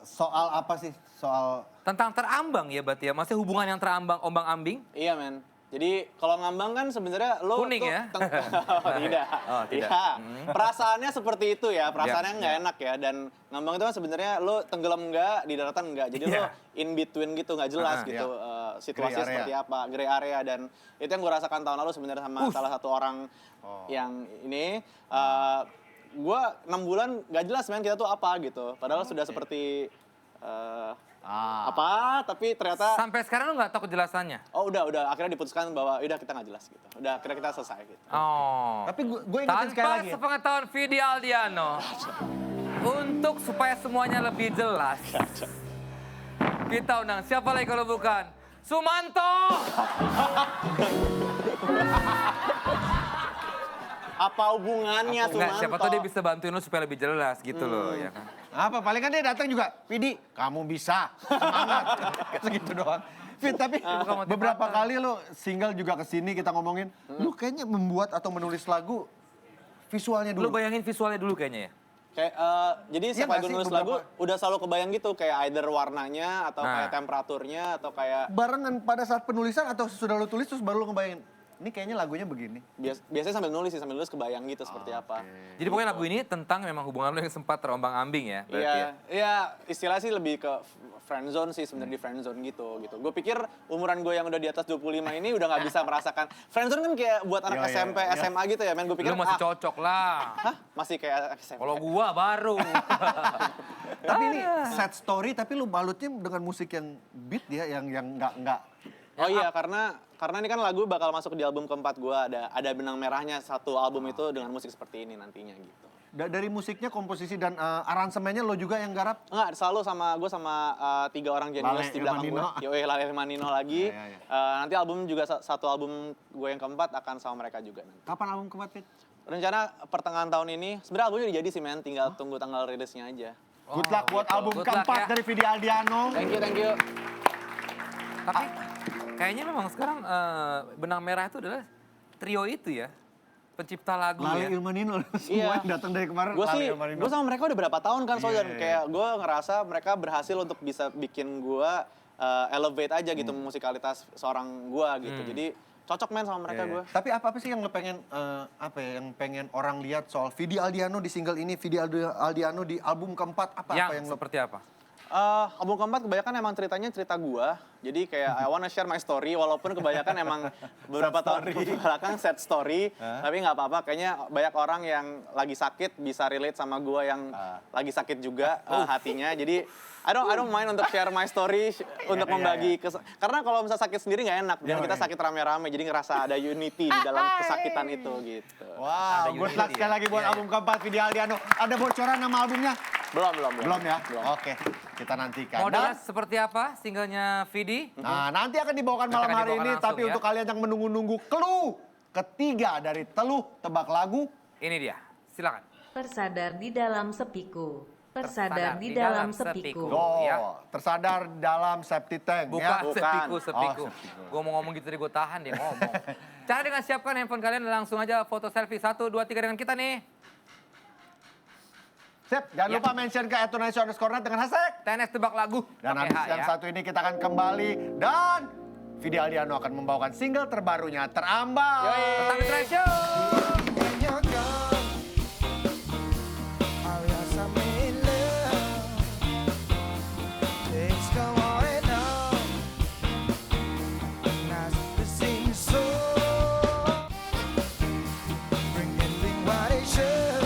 [SPEAKER 1] Soal apa sih? Soal
[SPEAKER 2] Tentang terambang ya berarti ya. Maksudnya hubungan yang terambang, ombang-ambing?
[SPEAKER 10] Iya, men. Jadi kalau ngambang kan sebenarnya lo
[SPEAKER 2] Kuning
[SPEAKER 10] tuh
[SPEAKER 2] ya?
[SPEAKER 10] Oh, tidak.
[SPEAKER 2] Oh, tidak.
[SPEAKER 10] Iya. Perasaannya seperti itu ya, perasaannya
[SPEAKER 2] Ya,
[SPEAKER 10] nggak enak ya. Dan ngambang itu kan sebenarnya lo tenggelam nggak, di daratan nggak. Jadi lo in between gitu, nggak jelas gitu situasinya
[SPEAKER 1] Gray
[SPEAKER 10] seperti apa, gray area. Dan itu yang gue rasakan tahun lalu sebenarnya sama salah satu orang yang ini. Gue 6 bulan nggak jelas men kita tuh apa gitu. Padahal sudah seperti apa, tapi ternyata
[SPEAKER 2] Sampai sekarang lu nggak tahu kejelasannya?
[SPEAKER 10] oh udah akhirnya diputuskan bahwa udah kita nggak jelas gitu. Udah akhirnya kita selesai gitu.
[SPEAKER 2] Oh.
[SPEAKER 1] Tapi gue ingetin sekali
[SPEAKER 2] Tanpa
[SPEAKER 1] lagi.
[SPEAKER 2] sepengetahuan Vidi Aldiano, untuk supaya semuanya lebih jelas, kita undang siapa lagi kalau bukan Sumanto.
[SPEAKER 10] Apa hubungannya
[SPEAKER 2] Nggak,
[SPEAKER 10] Sumanto?
[SPEAKER 2] siapa tahu dia bisa bantuin lu supaya lebih jelas gitu loh, ya kan?
[SPEAKER 1] Apa, paling kan dia datang juga, Vidi, kamu bisa, semangat. Segitu doang. Fit, tapi beberapa kali lo single juga kesini kita ngomongin, lu kayaknya membuat atau menulis lagu visualnya
[SPEAKER 2] Lu
[SPEAKER 1] dulu.
[SPEAKER 2] bayangin visualnya dulu kayaknya ya?
[SPEAKER 10] Kayak, jadi
[SPEAKER 1] Iya
[SPEAKER 10] setiap
[SPEAKER 1] nggak
[SPEAKER 10] lagu
[SPEAKER 1] sih,
[SPEAKER 10] nulis
[SPEAKER 1] beberapa-
[SPEAKER 10] lagu udah selalu kebayang gitu. Kayak either warnanya, atau
[SPEAKER 2] Nah.
[SPEAKER 10] kayak temperaturnya, atau kayak...
[SPEAKER 1] Barengan pada saat penulisan atau sudah lo tulis terus baru lo ngebayangin, ini kayaknya lagunya begini.
[SPEAKER 10] Biasanya sambil nulis sih, sambil nulis kebayang gitu seperti apa.
[SPEAKER 2] Jadi pokoknya lagu ini tentang memang hubungan lu yang sempat terombang-ambing ya berarti ya?
[SPEAKER 10] Iya, istilah sih lebih ke friendzone sih sebenarnya, di friendzone gitu. Gue pikir umuran gue yang udah di atas 25 ini udah nggak bisa merasakan. Friendzone kan kayak buat anak
[SPEAKER 1] Iya,
[SPEAKER 10] SMP,
[SPEAKER 1] iya.
[SPEAKER 10] SMA gitu ya, men. Gue pikir
[SPEAKER 2] Lu masih cocok lah.
[SPEAKER 10] Hah? Masih kayak SMP.
[SPEAKER 2] Kalau gua baru.
[SPEAKER 1] Tapi ini sad story, tapi lu balutnya dengan musik yang beat ya, yang nggak.
[SPEAKER 10] Oh iya, karena ini kan lagu bakal masuk di album keempat gue. Ada benang merahnya satu album itu dengan musik seperti ini nantinya gitu.
[SPEAKER 1] Dari musiknya, komposisi dan aransemennya lo juga yang garap?
[SPEAKER 10] Enggak, selalu gue sama 3 orang jenius
[SPEAKER 1] Lale
[SPEAKER 10] di belakang gue.
[SPEAKER 1] Manino.
[SPEAKER 10] Yoi, Lale Manino lagi.
[SPEAKER 1] Iya.
[SPEAKER 10] Nanti album juga satu album gue yang keempat akan sama mereka juga nanti.
[SPEAKER 1] Kapan album keempat, Fit?
[SPEAKER 10] Rencana pertengahan tahun ini. Sebenarnya albumnya udah jadi sih, men. Tinggal tunggu tanggal rilisnya aja.
[SPEAKER 1] Good luck buat album
[SPEAKER 2] Good luck
[SPEAKER 1] keempat
[SPEAKER 2] ya.
[SPEAKER 1] dari Vidi Aldiano.
[SPEAKER 10] Thank you.
[SPEAKER 2] Tapi kayaknya memang sekarang benang merah itu adalah trio itu ya. Pencipta lagu
[SPEAKER 1] Lale
[SPEAKER 2] ya.
[SPEAKER 1] Ilmanino, semua
[SPEAKER 10] Iya.
[SPEAKER 1] yang datang dari kemarin
[SPEAKER 10] Gue
[SPEAKER 1] Lale
[SPEAKER 10] sih,
[SPEAKER 1] Ilmanino.
[SPEAKER 10] gue sama mereka udah berapa tahun kan, soalnya
[SPEAKER 1] Iya.
[SPEAKER 10] dan kayak gue ngerasa mereka berhasil untuk bisa bikin gue elevate aja gitu musikalitas seorang gue gitu. Jadi cocok men sama mereka
[SPEAKER 1] Iya,
[SPEAKER 10] gue.
[SPEAKER 1] iya. Tapi apa sih yang lo pengen, yang pengen orang lihat soal Vidi Aldiano di single ini, Vidi Aldiano di album keempat, apa
[SPEAKER 2] Yang
[SPEAKER 1] yang lo...
[SPEAKER 2] seperti apa?
[SPEAKER 10] Album keempat kebanyakan emang ceritanya cerita gua. Jadi kayak I wanna share my story, walaupun kebanyakan emang beberapa tahun ke belakang sad story. Tapi nggak apa-apa, kayaknya banyak orang yang lagi sakit bisa relate sama gua yang lagi sakit juga hatinya. Jadi I don't mind untuk share my story, untuk membagi karena kalau misalnya sakit sendiri nggak enak. Dan kita sakit rame-rame, jadi ngerasa ada unity di dalam kesakitan itu gitu.
[SPEAKER 1] Wow, good luck sekali lagi buat album keempat Vidi Aldiano. Ada bocoran nama albumnya?
[SPEAKER 10] Belum
[SPEAKER 1] Ya? Oke, kita nantikan.
[SPEAKER 2] Modelnya
[SPEAKER 1] Dan,
[SPEAKER 2] seperti apa singlenya Vidi?
[SPEAKER 1] nah, nanti akan dibawakan malam
[SPEAKER 2] Nanti akan
[SPEAKER 1] hari ini,
[SPEAKER 2] dibawakan
[SPEAKER 1] tapi
[SPEAKER 2] langsung,
[SPEAKER 1] untuk kalian yang menunggu-nunggu clue ketiga dari Teluh Tebak Lagu,
[SPEAKER 2] Ini dia, silakan.
[SPEAKER 3] Tersadar di dalam sepiku. Tersadar di dalam sepiku.
[SPEAKER 2] Ya.
[SPEAKER 1] tersadar dalam septic tank.
[SPEAKER 2] Bukan
[SPEAKER 1] ya?
[SPEAKER 2] sepiku.
[SPEAKER 1] Oh, sepiku.
[SPEAKER 2] Gue mau ngomong gitu tadi gue tahan deh ngomong. Cara dengan siapkan handphone kalian langsung aja foto selfie 1, 2, 3 dengan kita nih.
[SPEAKER 1] Sip, jangan lupa mention ke @tunaiso_net dengan hashtag.
[SPEAKER 2] TNS Tebak Lagu.
[SPEAKER 1] Dan
[SPEAKER 2] Pakai
[SPEAKER 1] habis
[SPEAKER 2] H
[SPEAKER 1] yang
[SPEAKER 2] ya.
[SPEAKER 1] satu ini kita akan kembali dan Vidi Aldiano akan membawakan single terbarunya Terambang.
[SPEAKER 2] Tetap di Trend Show.
[SPEAKER 7] When you're gone, I realize I'm in love. Things go on and on, and as we sing so, bringing what it should.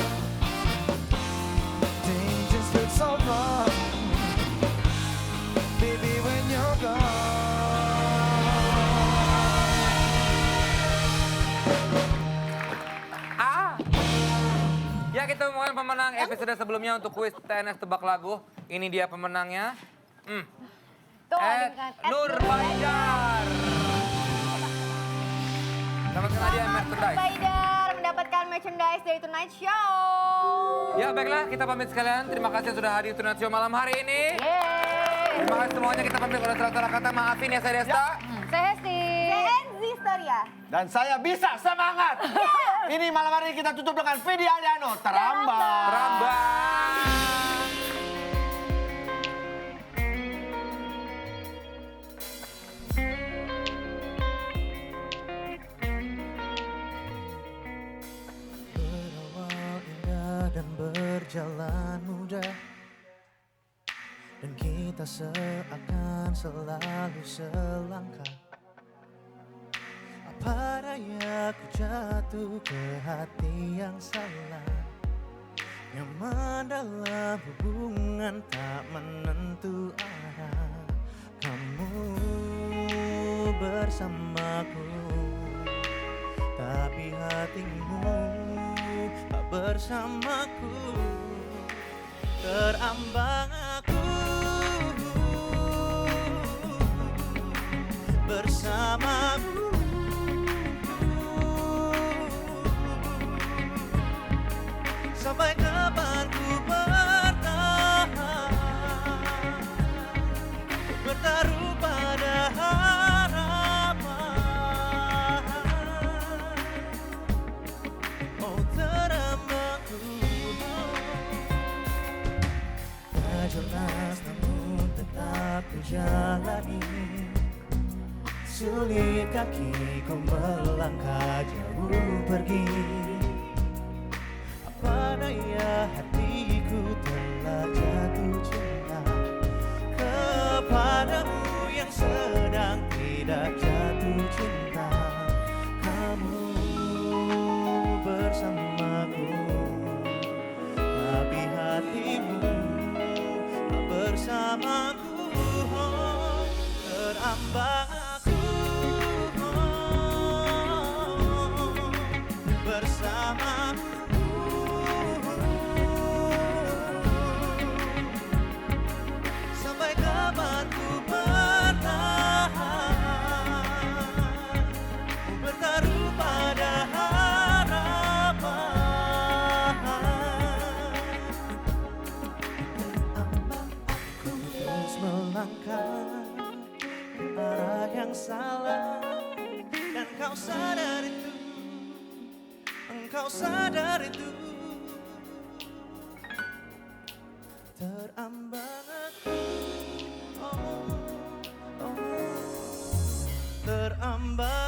[SPEAKER 7] Things just look so wrong, baby, when you're gone.
[SPEAKER 2] episode sebelumnya untuk kuis TNS Tebak Lagu. Ini dia pemenangnya.
[SPEAKER 11] Tuh,
[SPEAKER 2] Nur Baidar. Dapatkan hadiah merchandise.
[SPEAKER 11] Baidar mendapatkan merchandise dari Tonight Show.
[SPEAKER 2] Ya baiklah, kita pamit sekalian. Terima kasih sudah hadir Tonight Show malam hari ini. Terima kasih semuanya. Kita pamit oleh salah kata maafin ya saya Desta.
[SPEAKER 11] Saya Hesti. Saya Enzi Storia.
[SPEAKER 1] Dan saya bisa semangat. Ini malam hari ini kita tutup dengan Vidi Aliano. Terambang.
[SPEAKER 2] Terambang.
[SPEAKER 7] Berawal indah dan berjalan mudah, dan kita seakan selalu selangkah. Apa daya ku jatuh ke hati yang salah, nyaman dalam hubungan tak menentu arah. Kamu bersamaku, tapi hatimu tak bersamaku. Terambang aku bersamamu. Sampai kapan ku bertahan, bertaruh pada harapan. Oh terambangku, tak jelas namun tetap ku jalani. Sulit kakiku melangkah jauh pergi. Apa daya hatiku telah jatuh cinta kepadamu yang sedang tidak jatuh cinta. Kamu bersamaku, tapi hatimu tak bersamaku. Oh, terambang aku bersamamu. Sampai kapan ku bertahan, ku bertaruh pada harapan. Terambang aku terus melangkah ke arah yang salah, dan kau sadar itu, engkau sadar itu. Terambang aku, terambang.